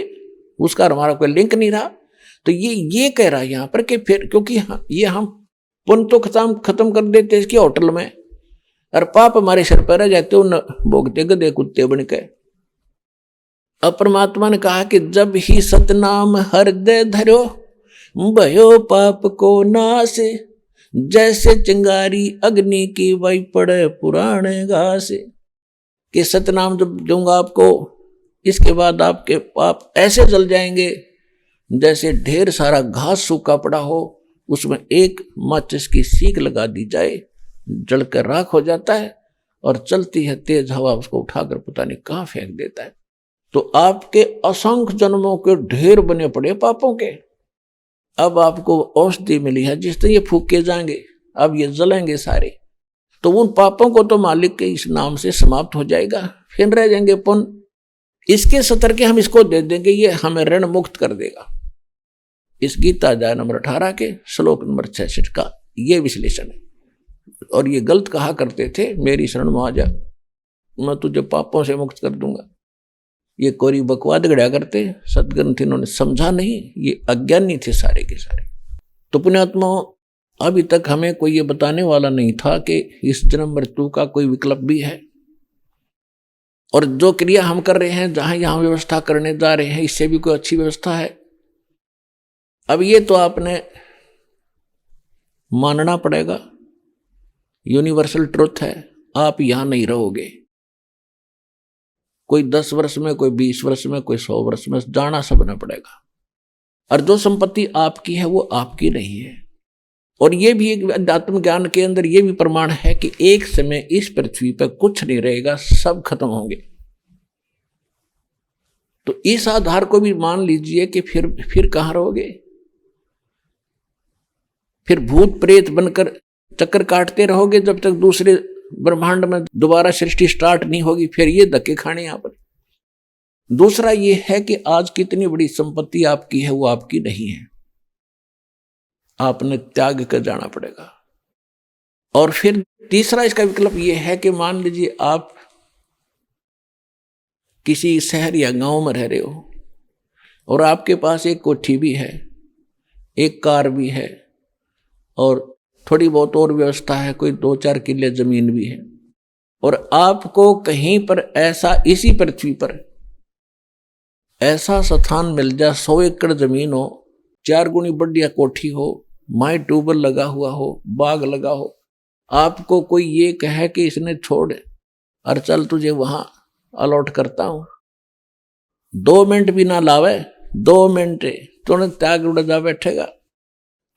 उसका हमारा कोई लिंक नहीं रहा। तो ये कह रहा है यहां पर कि फिर क्योंकि ये हम पुण्य तो खत्म कर देते इसके होटल में, और पाप हमारे सिर पर रह जाते, उन भोगते गधे कुत्ते बन के। अब परमात्मा ने कहा कि जब ही सतनाम हृदय धरो, भयो पाप को नाश, जैसे चिंगारी अग्नि की वही पड़े पुराने घास। कि सतनाम जब दूंगा आपको, इसके बाद आपके पाप ऐसे जल जाएंगे जैसे ढेर सारा घास सूखा पड़ा हो, उसमें एक माचिस की सीख लगा दी जाए, जलकर राख हो जाता है, और चलती है तेज हवा उसको उठाकर पता नहीं कहां फेंक देता है। तो आपके असंख्य जन्मों के ढेर बने पड़े पापों के, अब आपको औषधि मिली है जिससे ये फूके जाएंगे, अब ये जलेंगे सारे। तो उन पापों को तो मालिक के इस नाम से समाप्त हो जाएगा, फिर रह जाएंगे पुण्य। इसके सतर के हम इसको दे देंगे, ये हमें ऋण मुक्त कर देगा। इस गीता अध्याय नंबर 18 के श्लोक नंबर 66 का ये विश्लेषण है। और ये गलत कहा करते थे, मेरी शरण में आ जा, मैं तुझे पापों से मुक्त कर दूंगा। ये कोरी बकवाद गढ़ा करते, सदग्रंथ इन्होंने समझा नहीं, ये अज्ञानी थे सारे के सारे। तो पुण्यात्माओं, अभी तक हमें कोई ये बताने वाला नहीं था कि इस जन्म मृत्यु का कोई विकल्प भी है, और जो क्रिया हम कर रहे हैं, जहां यहां व्यवस्था करने जा रहे हैं, इससे भी कोई अच्छी व्यवस्था है। अब ये तो आपने मानना पड़ेगा, यूनिवर्सल ट्रुथ है, आप यहां नहीं रहोगे। कोई 10 वर्ष में, कोई 20 वर्ष में, कोई 100 वर्ष में जाना सबने पड़ेगा। और जो संपत्ति आपकी है वो आपकी नहीं है। और ये भी एक अध्यात्म ज्ञान के अंदर ये भी प्रमाण है कि एक समय इस पृथ्वी पर कुछ नहीं रहेगा, सब खत्म होंगे। तो इस आधार को भी मान लीजिए कि फिर कहां रहोगे, फिर भूत प्रेत बनकर चक्कर काटते रहोगे जब तक दूसरे ब्रह्मांड में दोबारा सृष्टि स्टार्ट नहीं होगी, फिर ये धक्के खाने यहां पर। दूसरा ये है कि आज कितनी बड़ी संपत्ति आपकी है वो आपकी नहीं है, आपने त्याग कर जाना पड़ेगा। और फिर तीसरा इसका विकल्प ये है कि मान लीजिए आप किसी शहर या गांव में रह रहे हो, और आपके पास एक कोठी भी है, एक कार भी है, और थोड़ी बहुत और व्यवस्था है, कोई 2-4 किले जमीन भी है, और आपको कहीं पर ऐसा इसी पृथ्वी पर ऐसा स्थान मिल जाए, 100 एकड़ जमीन हो, 4 गुनी बढ़िया कोठी हो, माई ट्यूबवेल लगा हुआ हो, बाग लगा हो, आपको कोई ये कहे कि इसने छोड़ और चल तुझे वहां अलॉट करता हूं, 2 मिनट भी ना लावे, 2 मिनट तुरंत त्याग उड़ जा बैठेगा।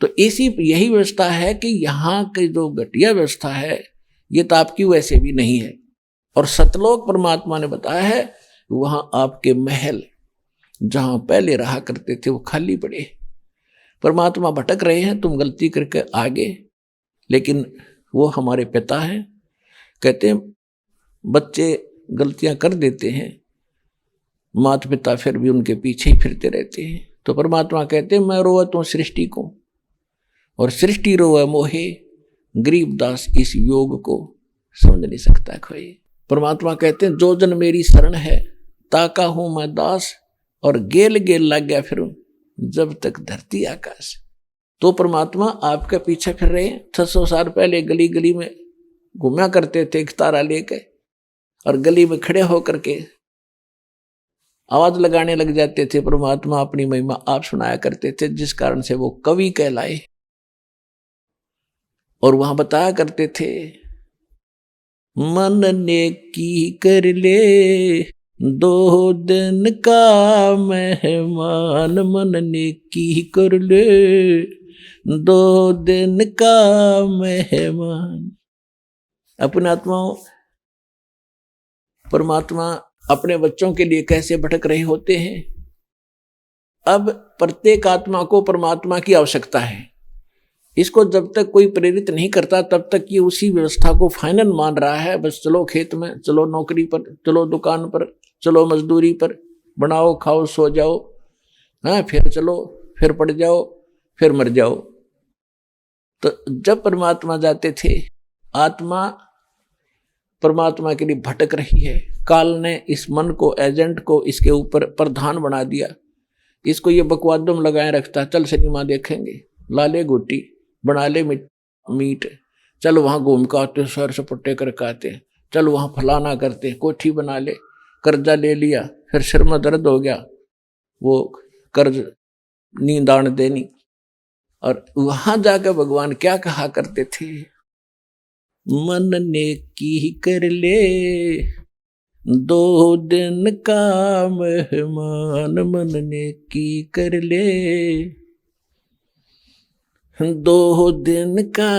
तो यही व्यवस्था है कि यहाँ की जो घटिया व्यवस्था है, ये तो आपकी वैसे भी नहीं है। और सतलोक परमात्मा ने बताया है वहां आपके महल जहां पहले रहा करते थे वो खाली पड़े। परमात्मा भटक रहे हैं, तुम गलती करके आगे, लेकिन वो हमारे पिता हैं। कहते हैं बच्चे गलतियां कर देते हैं, माता पिता फिर भी उनके पीछे ही फिरते रहते हैं। तो परमात्मा कहते हैं मैं रोवत हूं सृष्टि को, और सृष्टि रोवे मोहे, गरीबदास इस योग को समझ नहीं सकता खोए। परमात्मा कहते हैं जो जन मेरी शरण है ताका हूं मैं दास, और गेल गेल लग गया फिर जब तक धरती आकाश। तो परमात्मा आपके पीछे फिर रहे हैं। 600 साल पहले गली गली में घूमा करते थे एक तारा लेके, और गली में खड़े होकर के आवाज लगाने लग जाते थे। परमात्मा अपनी महिमा आप सुनाया करते थे, जिस कारण से वो कवि कहलाए। और वहां बताया करते थे मन ने की कर ले 2 दिन का मेहमान, मन ने की कर ले 2 दिन का मेहमान। अपने आत्माओं, परमात्मा अपने बच्चों के लिए कैसे भटक रहे होते हैं। अब प्रत्येक आत्मा को परमात्मा की आवश्यकता है। इसको जब तक कोई प्रेरित नहीं करता तब तक ये उसी व्यवस्था को फाइनल मान रहा है। बस चलो खेत में, चलो नौकरी पर, चलो दुकान पर, चलो मजदूरी पर, बनाओ खाओ सो जाओ, हाँ फिर चलो, फिर पड़ जाओ, फिर मर जाओ। तो जब परमात्मा जाते थे, आत्मा परमात्मा के लिए भटक रही है। काल ने इस मन को, एजेंट को इसके ऊपर प्रधान बना दिया। इसको ये बकवादम लगाए रखता, चल सिनेमा देखेंगे, ला ले गोटी, बना ले मीट, चल वहां घूम के आते, सैर सपट्टे करके आते, चल वहां फलाना करते, कोठी बना ले, कर्जा ले लिया, फिर सिर में दर्द हो गया, वो कर्ज नींद आने देनी। और वहां जाकर भगवान क्या कहा करते थे, मन ने की कर ले 2 दिन का मेहमान, मन ने की कर ले 2 दिन का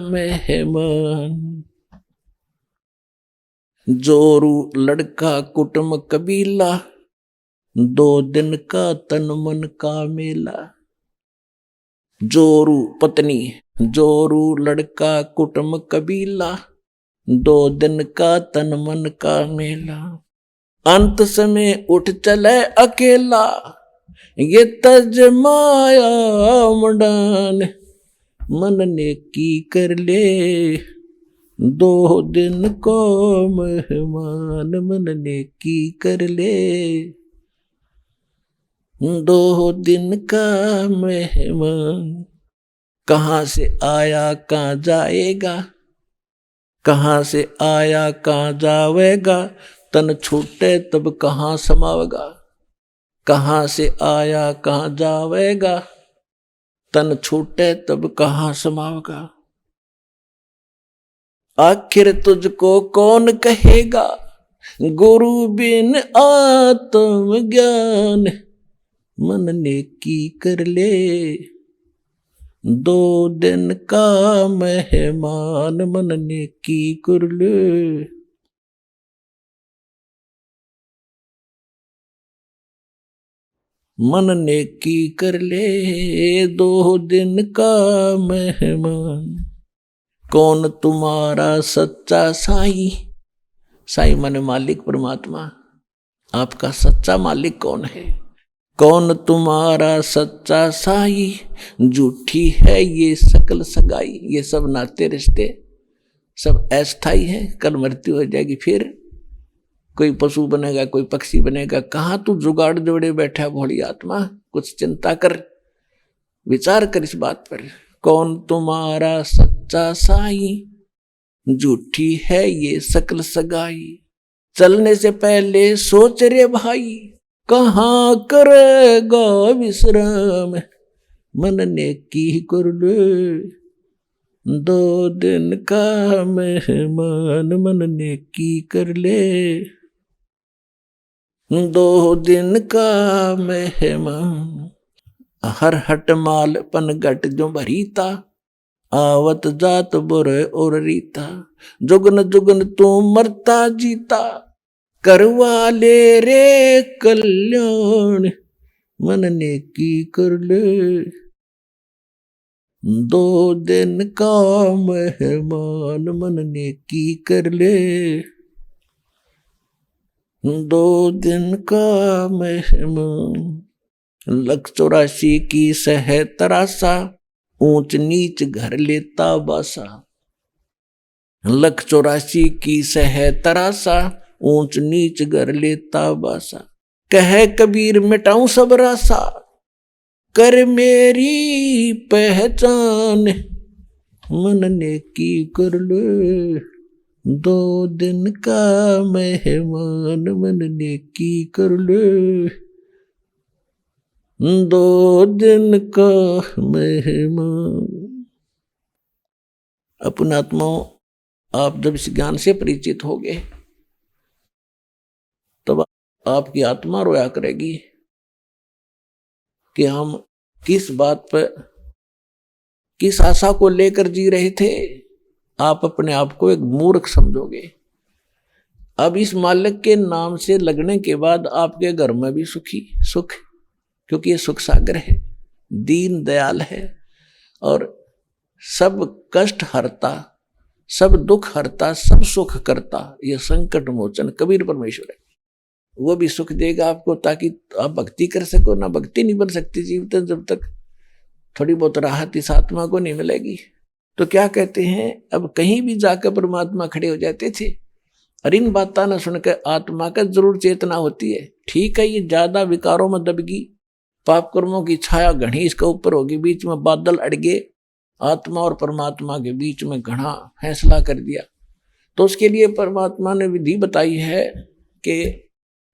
मेहमान। जोरू लड़का कुटुंब कबीला, 2 दिन का तन मन का मेला। जोरू पत्नी, जोरू लड़का कुटुंब कबीला, 2 दिन का तन मन का मेला। अंत समय उठ चले अकेला, ये तज माया मडान, मन ने की कर ले 2 दिन को मेहमान, मन ने की कर ले 2 दिन का मेहमान। कहाँ से आया कहाँ जाएगा, कहाँ से आया कहाँ जावेगा, तन छूटे तब कहाँ समावेगा। कहाँ से आया कहाँ जावेगा, तन छूटे तब कहाँ समावेगा। आखिर तुझको कौन कहेगा, गुरु बिन आत्म ज्ञान, मन ने की कर ले 2 दिन का मेहमान, मन ने की कर ले। मन ने की कर ले 2 दिन का मेहमान। कौन तुम्हारा सच्चा साईं, साईं माने मालिक परमात्मा, आपका सच्चा मालिक कौन है। कौन तुम्हारा सच्चा साईं, झूठी है ये सकल सगाई। ये सब नाते रिश्ते सब अस्थाई है, कल मृत्यु हो जाएगी, फिर कोई पशु बनेगा, कोई पक्षी बनेगा। कहाँ तू जुगाड़ जोड़े बैठा भोली आत्मा, कुछ चिंता कर, विचार कर इस बात पर। कौन तुम्हारा सच्चा साईं, झूठी है ये सकल सगाई। चलने से पहले सोच रे भाई, कहाँ करेगा विश्राम, मन ने की कर ले 2 दिन का मेहमान, मन ने की कर ले 2 दिन का मेहमान। हर हट माल पन घट जो भरीता, आवत जात बुरे और रीता। जुगन जुगन तू मरता जीता, करवा ले रे कल्याण, मन ने की कर ले, 2 दिन का मेहमान, मन ने की कर ले, 2 दिन का मेहमान। 184 की सह तरासा, ऊंच नीच घर लेता बासा। 184 की सह तरासा, ऊंच नीच घर लेता बासा। कह कबीर मिटाऊं सब रासा, कर मेरी पहचान, मन ने की कर ले, 2 दिन का मेहमान, मन ने की कर ले, 2 दिन का मेहमान। अपने आत्माओं, आप जब इस ज्ञान से परिचित होगे तब आपकी आत्मा रोया करेगी कि हम किस बात पर, किस आशा को लेकर जी रहे थे। आप अपने आप को एक मूर्ख समझोगे। अब इस मालिक के नाम से लगने के बाद आपके घर में भी सुख, क्योंकि ये सुख सागर है, दीन दयाल है और सब कष्ट हरता, सब दुख हरता, सब सुख करता, ये संकट मोचन कबीर परमेश्वर है। वो भी सुख देगा आपको ताकि आप भक्ति कर सको। ना भक्ति नहीं बन सकती जीवित जब तक थोड़ी बहुत राहत इस आत्मा को नहीं मिलेगी। तो क्या कहते हैं, अब कहीं भी जाकर परमात्मा खड़े हो जाते थे और इन बातें न सुनकर आत्मा का जरूर चेतना होती है। ठीक है, ये ज्यादा विकारों में दबगी, पाप कर्मों की छाया घनी इसके ऊपर होगी, बीच में बादल अड़ गए, आत्मा और परमात्मा के बीच में घना फैसला कर दिया। तो उसके लिए परमात्मा ने विधि बताई है कि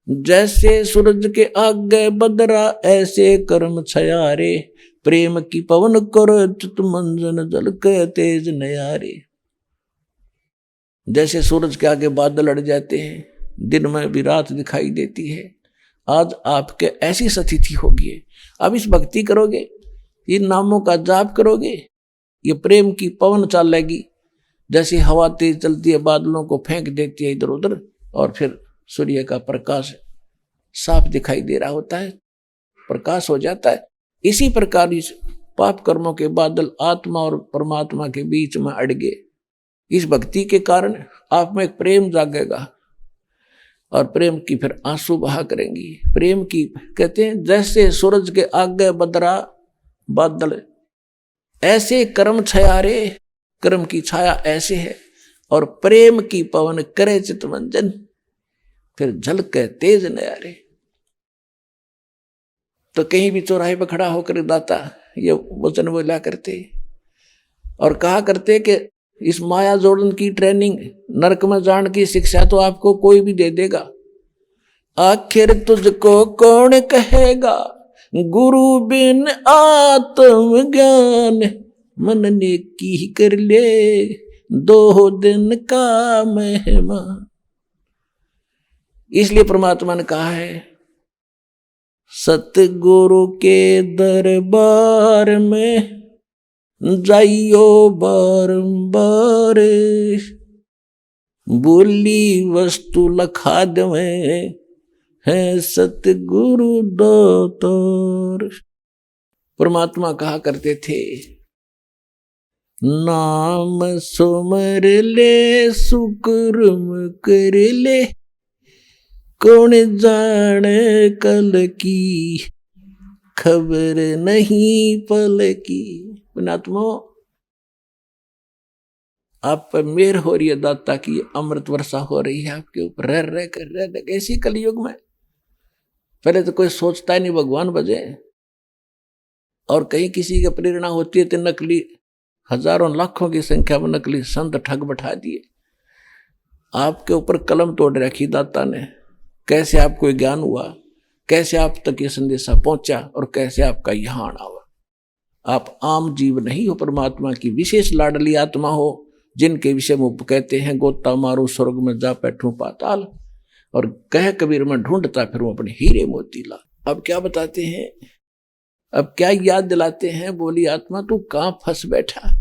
जैसे सूरज के आगे बदरा, ऐसे कर्म छयारे, प्रेम की पवन करो चित मंजन, जल के तेज नयारे। जैसे सूरज के आगे बादल अड़ जाते हैं, दिन में भी रात दिखाई देती है, आज आपके ऐसी स्थिति होगी। अब इस भक्ति करोगे, इन नामों का जाप करोगे, ये प्रेम की पवन चलेगी। जैसे हवा तेज चलती है, बादलों को फेंक देती है इधर उधर, और फिर सूर्य का प्रकाश साफ दिखाई दे रहा होता है, प्रकाश हो जाता है। इसी प्रकार इस पाप कर्मों के बादल आत्मा और परमात्मा के बीच में अड़ गए। इस भक्ति के कारण आप में एक प्रेम जागेगा और प्रेम की फिर आंसू बहा करेंगी। प्रेम की कहते हैं जैसे सूरज के आगे बदरा बादल, ऐसे कर्म छयारे, कर्म की छाया ऐसे है, और प्रेम की पवन करे चितमंजन, फिर झलके तेज नयारे। तो कहीं भी चौराहे पर खड़ा होकर दाता ये वचन बोला करते और कहा करते कि इस माया जोड़न की ट्रेनिंग, नरक में जान की शिक्षा तो आपको कोई भी दे देगा। आखिर तुझको कौन कहेगा, गुरु बिन आत्म ज्ञान, मन ने की कर ले, 2 दिन का मेहमान। इसलिए परमात्मा ने कहा है, सतगुरु के दरबार में जाइयो बारंबार, बोली वस्तु लखा दें है सतगुरु दातार। परमात्मा कहा करते थे, नाम सुमर ले सुकर्म कर ले, कौन जाने कल की, खबर नहीं पल की। पुणात्मा, आप पर मेहर हो रही है दाता की, अमृत वर्षा हो रही है आपके ऊपर, रह कर ऐसी कलयुग में। पहले तो कोई सोचता ही नहीं भगवान बजे, और कहीं किसी की प्रेरणा होती है तो नकली हजारों लाखों की संख्या में नकली संत ठग बैठा दिए। आपके ऊपर कलम तोड़ रखी दाता ने, कैसे आपको ज्ञान हुआ, कैसे आप तक ये संदेशा पहुंचा और कैसे आपका यहाँ आना हुआ। आप आम जीव नहीं हो, परमात्मा की विशेष लाडली आत्मा हो, जिनके विषय में कहते हैं गोता मारू स्वर्ग में जा बैठूं पाताल, और कह कबीर में ढूंढता फिर अपने हीरे मोती ला। अब क्या बताते हैं, अब क्या याद दिलाते हैं, बोली आत्मा तू कहां फंस बैठा।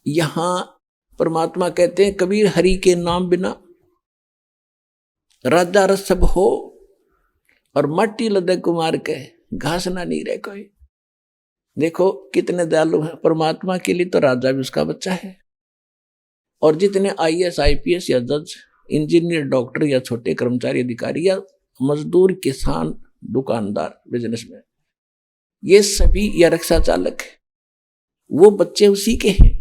यहां परमात्मा कहते हैं कबीर हरि के नाम बिना राजा रस सब हो और मट्टी लदे कुमार के घास ना नहीं रहे कोई। देखो कितने दयालु हैं। परमात्मा के लिए तो राजा भी उसका बच्चा है। और जितने IAS IPS या जज, इंजीनियर, डॉक्टर या छोटे कर्मचारी, अधिकारी या मजदूर, किसान, दुकानदार, बिजनेसमैन, ये सभी या रिक्शा चालक, वो बच्चे उसी के हैं।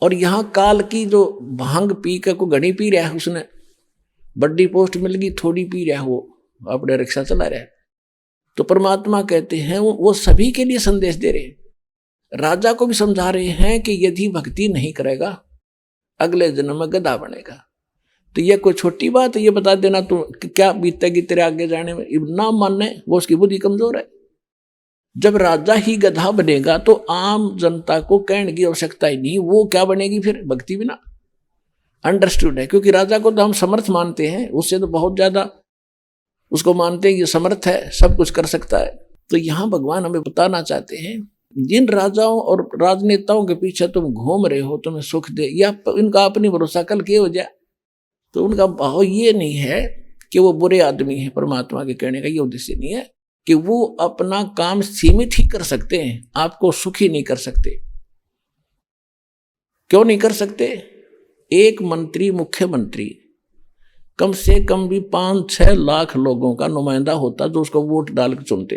और यहां काल की जो भांग पी के को घड़ी पी रहा है, उसने बड़ी पोस्ट मिल गई, थोड़ी पी रहा है, वो अपने रिक्शा चला रहा है। तो परमात्मा कहते हैं वो सभी के लिए संदेश दे रहे हैं। राजा को भी समझा रहे हैं कि यदि भक्ति नहीं करेगा अगले जन्म में गधा बनेगा। तो यह कोई छोटी बात है ये बता देना तू क्या बीतेगी तेरे आगे जाने में। ना मानने वो उसकी बुद्धि कमजोर है। जब राजा ही गधा बनेगा तो आम जनता को कहने की आवश्यकता ही नहीं, वो क्या बनेगी फिर भक्ति बिना। अंडरस्टूड है, क्योंकि राजा को तो हम समर्थ मानते हैं, उससे तो बहुत ज्यादा उसको मानते हैं कि समर्थ है, सब कुछ कर सकता है। तो यहां भगवान हमें बताना चाहते हैं, जिन राजाओं और राजनेताओं के पीछे तुम घूम रहे हो तुम्हें सुख दे, या इनका अपनी भरोसा कल के हो जाए, तो उनका भाव ये नहीं है कि वो बुरे आदमी है। परमात्मा के कहने का ये उद्देश्य नहीं है कि वो अपना काम सीमित ही कर सकते हैं, आपको सुखी नहीं कर सकते। क्यों नहीं कर सकते? एक मंत्री, मुख्यमंत्री कम से कम भी 5-6 लाख लोगों का नुमाइंदा होता जो उसको वोट डाल के चुनते,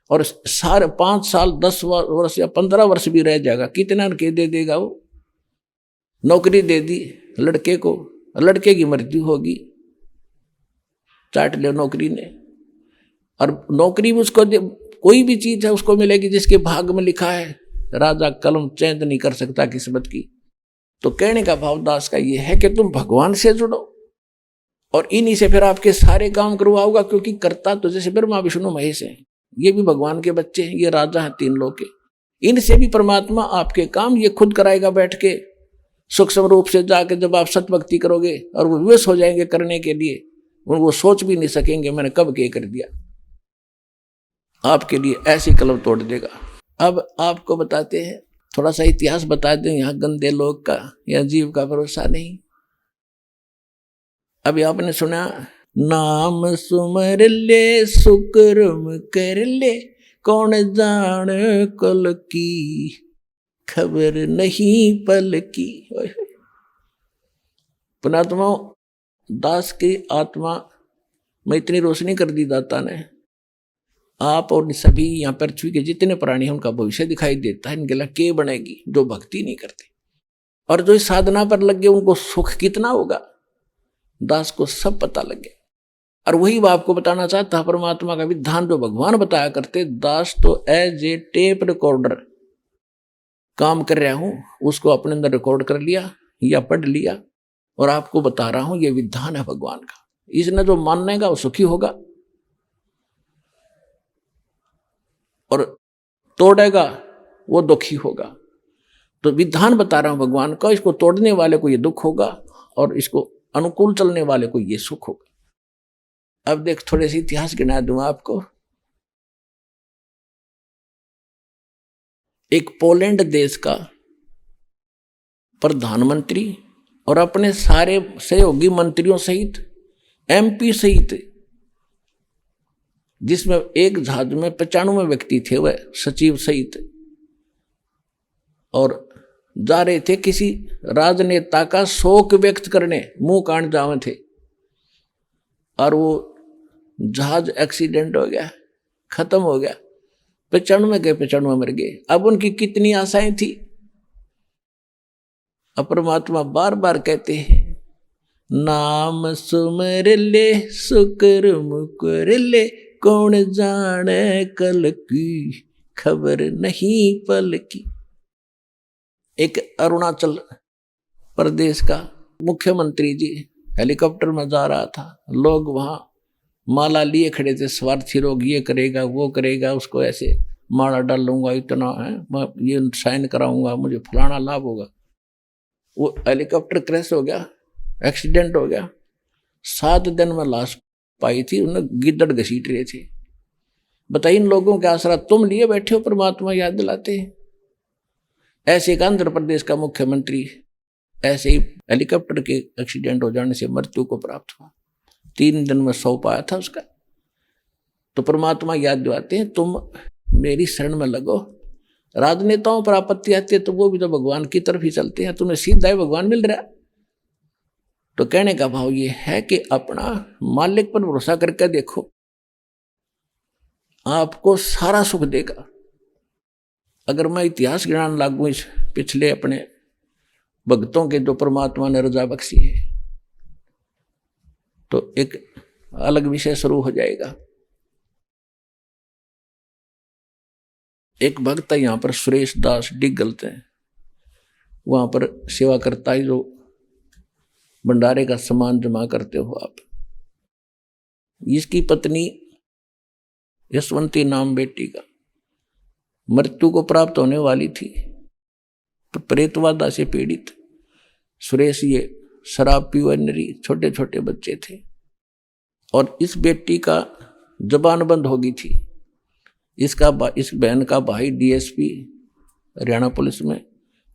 और सारे 5 साल 10 वर्ष या 15 वर्ष भी रह जाएगा, कितना के दे देगा वो। नौकरी दे दी लड़के को, लड़के की मृत्यु होगी, चाट ले नौकरी ने, और नौकरी भी उसको कोई भी चीज है उसको मिलेगी जिसके भाग में लिखा है। राजा कलम चेंज नहीं कर सकता किस्मत की। तो कहने का भाव दास का ये है कि तुम भगवान से जुड़ो और इन्हीं से फिर आपके सारे काम करवाओगा, क्योंकि करता तो जैसे ब्रह्मा विष्णु महेश है, ये भी भगवान के बच्चे हैं, ये राजा हैं 3 लोग के। इनसे भी परमात्मा आपके काम ये खुद कराएगा बैठ के सूक्ष्म रूप से जाके। जब आप सत भक्ति करोगे और वो विवश हो जाएंगे करने के लिए, वो सोच भी नहीं सकेंगे मैंने कब के कर दिया, आपके लिए ऐसी कलम तोड़ देगा। अब आपको बताते हैं, थोड़ा सा इतिहास बता दें यहाँ गंदे लोग का या जीव का भरोसा नहीं। अभी आपने सुना, नाम सुमर ले सुकर्म कर ले, कौन जान कल की खबर नहीं पल की। पुणात्मा दास की आत्मा में इतनी रोशनी कर दी दाता ने, आप और सभी यहाँ पृथ्वी के जितने प्राणी हैं उनका भविष्य दिखाई देता है। इनके लिए के बनेगी जो भक्ति नहीं करते, और जो इस साधना पर लग गए उनको सुख कितना होगा दास को सब पता लग गया। और वही मैं आपको बताना चाहता, परमात्मा का विधान जो भगवान बताया करते, दास तो एज ए टेप रिकॉर्डर काम कर रहा हूं, उसको अपने अंदर रिकॉर्ड कर लिया या पढ़ लिया और आपको बता रहा हूं ये विधान है भगवान का। इसने जो मानेगा वो सुखी होगा और तोड़ेगा वो दुखी होगा। तो विधान बता रहा हूं भगवान का, इसको तोड़ने वाले को ये दुख होगा और इसको अनुकूल चलने वाले को ये सुख होगा। अब देख थोड़े से इतिहास गिना दूं आपको। एक पोलैंड देश का प्रधानमंत्री और अपने सारे सहयोगी मंत्रियों सहित MP सहित, जिसमें एक जहाज में 95 व्यक्ति थे वह सचिव सहित, और जा रहे थे किसी राजनेता का शोक व्यक्त करने, मुंह कांड जावे थे, और वो जहाज एक्सीडेंट हो गया, खत्म हो गया। 95 के 95 मर गए। अब उनकी कितनी आशाएं थी। अब परमात्मा बार बार कहते हैं, नाम सुमर ले सुकर्म कर ले, कौन जाने कल की खबर नहीं पल की। एक अरुणाचल प्रदेश का मुख्यमंत्री जी हेलीकॉप्टर में जा रहा था, लोग वहां माला लिए खड़े थे, स्वार्थी लोग, ये करेगा वो करेगा, उसको ऐसे माला डालूंगा, इतना है, मैं ये साइन कराऊंगा, मुझे फलाना लाभ होगा। वो हेलीकॉप्टर क्रैश हो गया, एक्सीडेंट हो गया। 7 दिन में लाश पाई थी, उन्हें गिद्दड़ घसीट रहे थे। बताइए इन लोगों के आसरा तुम लिए बैठे हो, परमात्मा याद दिलाते हैं। ऐसे एक आंध्र प्रदेश का मुख्यमंत्री ऐसे ही हेलीकॉप्टर के एक्सीडेंट हो जाने से मृत्यु को प्राप्त हुआ। 3 दिन में 100 पाया था उसका। तो परमात्मा याद दिलाते हैं, तुम मेरी शरण में लगो। राजनेताओं पर आपत्ति आती है तो वो भी तो भगवान की तरफ ही चलते हैं, तुम्हें सीधा ही भगवान मिल रहा। तो कहने का भाव ये है कि अपना मालिक पर भरोसा करके देखो, आपको सारा सुख देगा। अगर मैं इतिहास ज्ञान लागू इस पिछले अपने भक्तों के जो परमात्मा ने रजा बख्शी है, तो एक अलग विषय शुरू हो जाएगा। एक भक्त है यहाँ पर सुरेश दास डिगलते हैं, वहां पर सेवा करता है, जो भंडारे का सामान जमा करते हो आप। इसकी पत्नी यशवंती नाम बेटी का मृत्यु को प्राप्त होने वाली थी, प्रेतवादा से पीड़ित। सुरेश ये शराब पीवनरी, छोटे छोटे बच्चे थे, और इस बेटी का जबान बंद हो गई थी। इस बहन का भाई डीएसपी हरियाणा पुलिस में,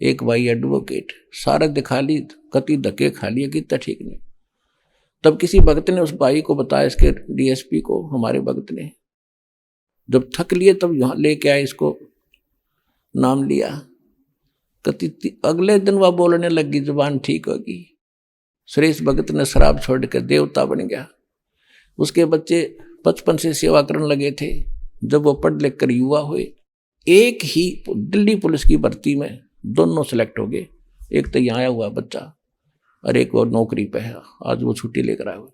एक भाई एडवोकेट, सारा दिखा ली, कति धक्के खा लिए कि ठीक नहीं। तब किसी भक्त ने उस भाई को बताया, इसके डीएसपी को, हमारे भक्त ने, जब थक लिए तब यहाँ लेके आए, इसको नाम लिया। कति अगले दिन वह बोलने लगी, जुबान ठीक होगी। सुरेश भगत ने शराब छोड़ कर देवता बन गया। उसके बच्चे बचपन से सेवा करने लगे थे। जब वो पढ़ लिख कर युवा हुए, एक ही दिल्ली पुलिस की भर्ती में दोनों सिलेक्ट हो गए। एक तो यहाँ आया हुआ बच्चा और एक और नौकरी पे है, आज वो छुट्टी लेकर आया हुआ।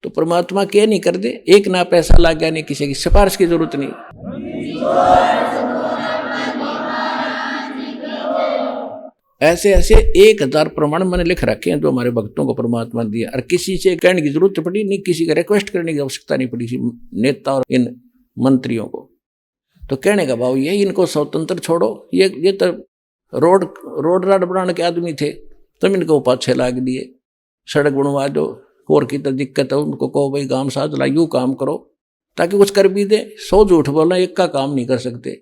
तो परमात्मा क्या नहीं कर दे, एक ना पैसा ला गया, नहीं किसी की सिफारिश की जरूरत नहीं। ऐसे ऐसे 1000 प्रमाण मैंने लिख रखे हैं जो हमारे भक्तों को परमात्मा दिया, और किसी से कहने की जरूरत पड़ी नहीं, किसी का रिक्वेस्ट करने की आवश्यकता नहीं पड़ी नेता और इन मंत्रियों को। तो कहने का भाव ये, इनको स्वतंत्र छोड़ो। ये तो रोड राड बनाने के आदमी थे, तब इनको पाछे लाग दिए। सड़क बनवा दो, और की तो दिक्कत है, उनको कहो भाई गांव साज ला, यूँ काम करो ताकि कुछ कर भी दे। 100 झूठ बोलना, एक का काम नहीं कर सकते।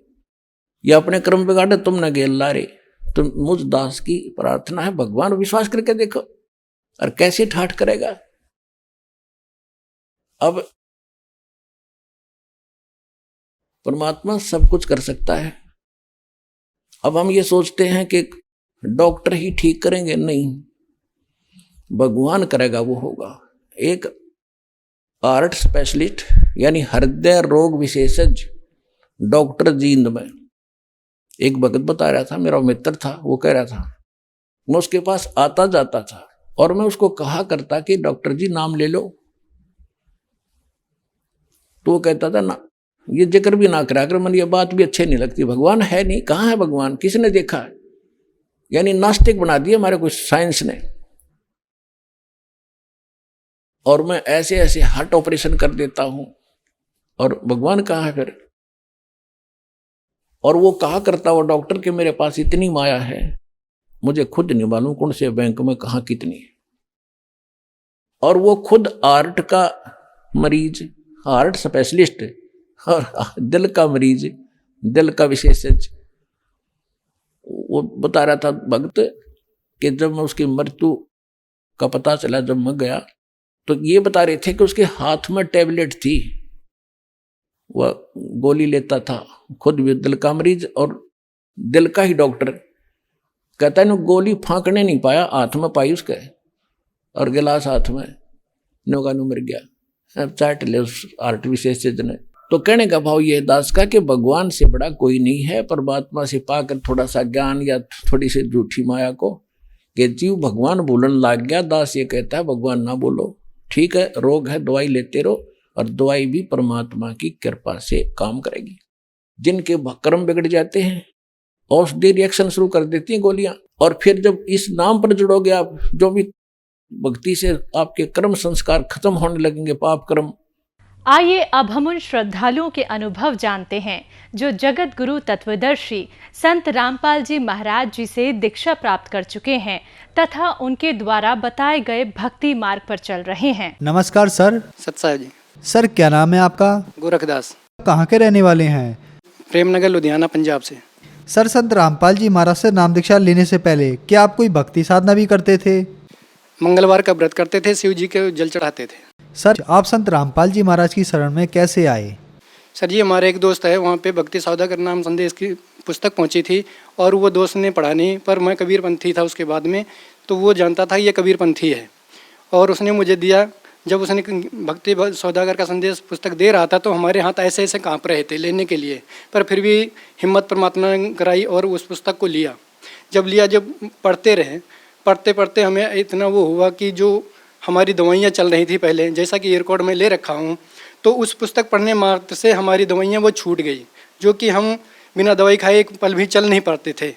या अपने कर्म बिगाड़े, तुम न गेल ला रे। तो मुझ दास की प्रार्थना है, भगवान विश्वास करके देखो, और कैसे ठाठ करेगा। अब परमात्मा सब कुछ कर सकता है। अब हम ये सोचते हैं कि डॉक्टर ही ठीक करेंगे, नहीं, भगवान करेगा, वो होगा। एक हार्ट स्पेशलिस्ट यानी हृदय रोग विशेषज्ञ डॉक्टर जींद में एक भगत बता रहा था, मेरा मित्र था, वो कह रहा था, मैं उसके पास आता जाता था और मैं उसको कहा करता कि डॉक्टर जी नाम ले लो, तो वो कहता था ना, ये जिक्र भी ना करा कर, मन ये बात भी अच्छी नहीं लगती, भगवान है नहीं, कहाँ है भगवान, किसने देखा है। यानी नास्तिक बना दिया हमारे कुछ साइंस ने। और मैं ऐसे ऐसे हार्ट ऑपरेशन कर देता हूं, और भगवान कहाँ है फिर। और वो कहा करता वो डॉक्टर के मेरे पास इतनी माया है, मुझे खुद नहीं मालूम कौन से बैंक में कहाँ कितनी है। और वो खुद हार्ट का मरीज, हार्ट स्पेशलिस्ट और दिल का मरीज, दिल का विशेषज्ञ। वो बता रहा था भक्त कि जब मैं उसकी मृत्यु का पता चला, जब मैं गया, तो ये बता रहे थे कि उसके हाथ में टैबलेट थी, वह गोली लेता था, खुद भी दिल का मरीज और दिल का ही डॉक्टर। कहता है ना, गोली फांकने नहीं पाया, हाथ में पाई उसके, और गिलास हाथ में, नौका मर गया। अब चाट ले उस हार्ट विशेषज्ञ ने। तो कहने का भाव ये दास का कि भगवान से बड़ा कोई नहीं है। परमात्मा से पाकर थोड़ा सा ज्ञान या थोड़ी सी झूठी माया को कि जीव भगवान बोलन लग गया, दास ये कहता है भगवान ना बोलो, ठीक है, रोग है, दवाई लेते रहो, और दवाई भी परमात्मा की कृपा से काम करेगी। जिनके कर्म बिगड़ जाते हैं, औषधि रिएक्शन शुरू कर देती हैं गोलियां, और फिर जब इस नाम पर जुड़ोगे आप, जो भी भक्ति से आपके कर्म संस्कार खत्म होने लगेंगे, पाप कर्म। आइए अब हम उन श्रद्धालुओं के अनुभव जानते हैं जो जगत गुरु तत्वदर्शी संत रामपाल जी महाराज जी से दीक्षा प्राप्त कर चुके हैं तथा उनके द्वारा बताए गए भक्ति मार्ग पर चल रहे हैं। नमस्कार सर। सत्साह जी। सर क्या नाम है आपका? गोरखदास। कहाँ के रहने वाले हैं? प्रेमनगर लुधियाना पंजाब से। सर संत रामपाल जी महाराज से नाम दीक्षा लेने से पहले क्या आप कोई भक्ति साधना भी करते थे? मंगलवार का व्रत करते थे, शिव जी के जल चढ़ाते थे। सर आप संत रामपाल जी महाराज की शरण में कैसे आए? सर जी, हमारे एक दोस्त है, वहाँ पे भक्ति सौदागर नाम संदेश की पुस्तक पहुँची थी और वो दोस्त ने पढ़ा नहीं, पर मैं कबीरपंथी था उसके बाद में, तो वो जानता था ये कबीरपंथी है और उसने मुझे दिया। जब उसने भक्ति सौदागर का संदेश पुस्तक दे रहा था तो हमारे हाथ ऐसे ऐसे काँप रहे थे लेने के लिए, पर फिर भी हिम्मत परमात्मा ने कराई और उस पुस्तक को लिया। जब पढ़ते रहे, पढ़ते पढ़ते हमें इतना वो हुआ कि जो हमारी दवाइयाँ चल रही थी पहले, जैसा कि रिकॉर्ड में ले रखा हूँ, तो उस पुस्तक पढ़ने मात्र से हमारी दवाइयाँ वो छूट गई, जो कि हम बिना दवाई खाए एक पल भी चल नहीं पाते थे।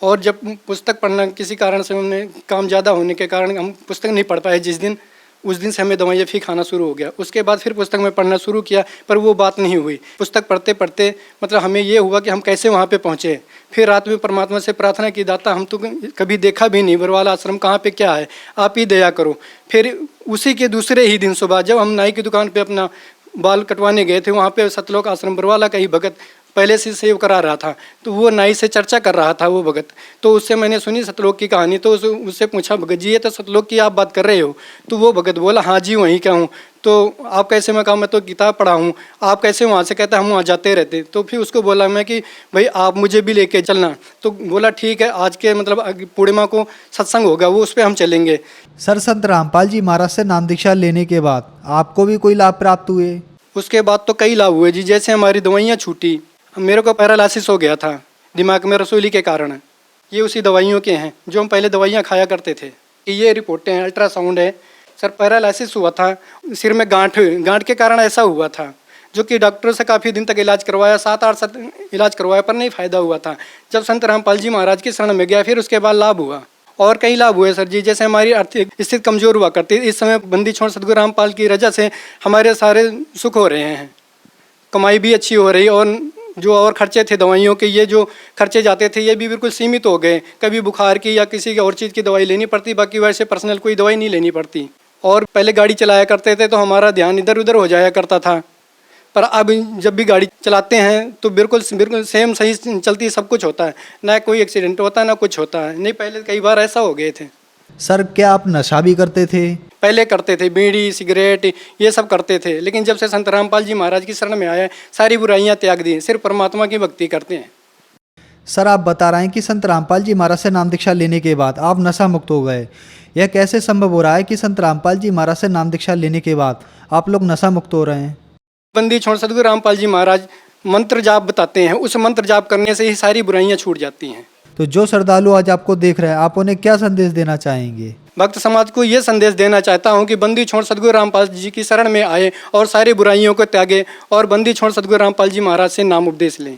और जब पुस्तक पढ़ना किसी कारण से हमने काम ज़्यादा होने के कारण हम पुस्तक नहीं पढ़ पाए उस दिन से हमें दवाइयाँ फिर खाना शुरू हो गया। उसके बाद फिर पुस्तक में पढ़ना शुरू किया, पर वो बात नहीं हुई। पुस्तक पढ़ते पढ़ते मतलब हमें ये हुआ कि हम कैसे वहाँ पे पहुँचे। फिर रात में परमात्मा से प्रार्थना की, दाता हम तो कभी देखा भी नहीं, बरवाला आश्रम कहाँ पे क्या है, आप ही दया करो। फिर उसी के दूसरे ही दिन सुबह जब हम नाई की दुकान पे अपना बाल कटवाने गए थे, वहाँ पे सतलोक आश्रम बरवाला का ही भगत पहले से सेव करा रहा था, तो वो नाई से चर्चा कर रहा था वो भगत। तो उससे मैंने सुनी सतलोक की कहानी, तो उससे पूछा, भगत जी ये तो सतलोक की आप बात कर रहे हो? तो वो भगत बोला, हाँ जी वहीं का हूँ। तो आप कैसे? मैं कहा मैं तो किताब पढ़ा हूँ। आप कैसे वहाँ से? कहता हम वहाँ जाते रहते। तो फिर उसको बोला मैं कि भाई आप मुझे भी लेके चलना। तो बोला ठीक है, आज के मतलब पूर्णिमा को सत्संग होगा, वो उस पर हम चलेंगे। सर संत रामपाल जी महाराज से नाम दीक्षा लेने के बाद आपको भी कोई लाभ प्राप्त हुए? उसके बाद तो कई लाभ हुए जी। जैसे हमारी दवाइयाँ छूटी, मेरे को पैरालिसिस हो गया था दिमाग में रसोली के कारण, ये उसी दवाइयों के हैं जो हम पहले दवाइयाँ खाया करते थे। ये रिपोर्टें हैं, अल्ट्रासाउंड है। सर पैरालिसिस हुआ था, सिर में गांठ के कारण ऐसा हुआ था, जो कि डॉक्टरों से काफ़ी दिन तक इलाज करवाया, 7-8 इलाज करवाया, पर नहीं फ़ायदा हुआ था। जब संत रामपाल जी महाराज की शरण में गया, फिर उसके बाद लाभ हुआ। और कई लाभ हुए सर जी। जैसे हमारी आर्थिक स्थिति कमज़ोर हुआ करती, इस समय बंदी छोड़ सदगुरु रामपाल की रजा से हमारे सारे सुख हो रहे हैं, कमाई भी अच्छी हो रही, और जो और खर्चे थे दवाइयों के, ये जो खर्चे जाते थे ये भी बिल्कुल सीमित हो गए। कभी बुखार की या किसी और चीज़ की दवाई लेनी पड़ती, बाकी वैसे पर्सनल कोई दवाई नहीं लेनी पड़ती। और पहले गाड़ी चलाया करते थे तो हमारा ध्यान इधर उधर हो जाया करता था, पर अब जब भी गाड़ी चलाते हैं तो बिल्कुल सेम सही चलती, सब कुछ होता है, ना कोई एक्सीडेंट होता है ना कुछ होता है। नहीं पहले कई बार ऐसा हो गए थे। सर क्या आप नशा भी करते थे? पहले करते थे, बीड़ी सिगरेट ये सब करते थे, लेकिन जब से संत रामपाल जी महाराज की शरण में आया, सारी बुराइयां त्याग दी, सिर्फ परमात्मा की भक्ति करते हैं। सर आप बता रहे हैं कि संत रामपाल जी महाराज से नाम दीक्षा लेने के बाद आप नशा मुक्त हो गए। यह कैसे संभव हो रहा है कि संत रामपाल जी महाराज से नाम दीक्षा लेने के बाद आप लोग नशा मुक्त हो रहे हैं? बंदी छोड़ सदगुरु रामपाल जी महाराज मंत्र जाप बताते हैं, उस मंत्र जाप करने से ही सारी बुराइयां छूट जाती हैं। तो जो श्रद्धालु आज आपको देख रहे हैं, आप उन्हें क्या संदेश देना चाहेंगे? भक्त समाज को ये संदेश देना चाहता हूँ कि बंदी छोड़ सदगुरु रामपाल जी की शरण में आए और सारी बुराइयों को त्यागे और बंदी छोड़ सदगुरु रामपाल जी महाराज से नाम उपदेश लें।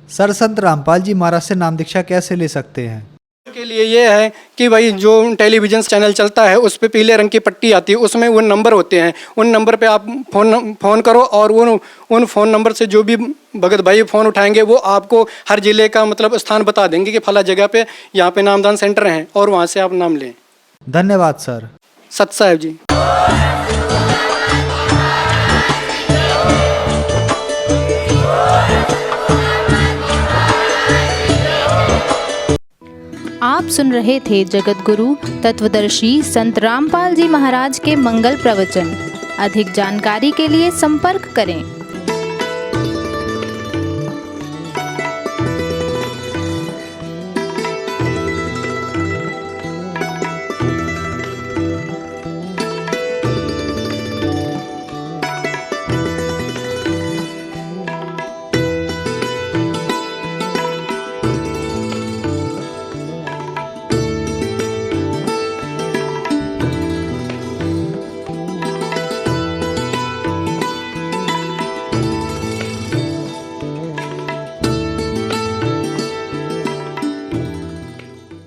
सर संत रामपाल जी महाराज से नाम दीक्षा कैसे ले सकते हैं? के लिए ये है कि भाई जो टेलीविजन चैनल चलता है उस पे पीले रंग की पट्टी आती है, उसमें वो नंबर होते हैं, उन नंबर पे आप फ़ोन करो और उन फ़ोन नंबर से जो भी भगत भाई फ़ोन उठाएंगे वो आपको हर ज़िले का मतलब स्थान बता देंगे कि फला जगह पे यहाँ पे नामदान सेंटर हैं और वहाँ से आप नाम लें। धन्यवाद सर। सत साहेब जी। आप सुन रहे थे जगत गुरु तत्वदर्शी संत रामपाल जी महाराज के मंगल प्रवचन। अधिक जानकारी के लिए संपर्क करें।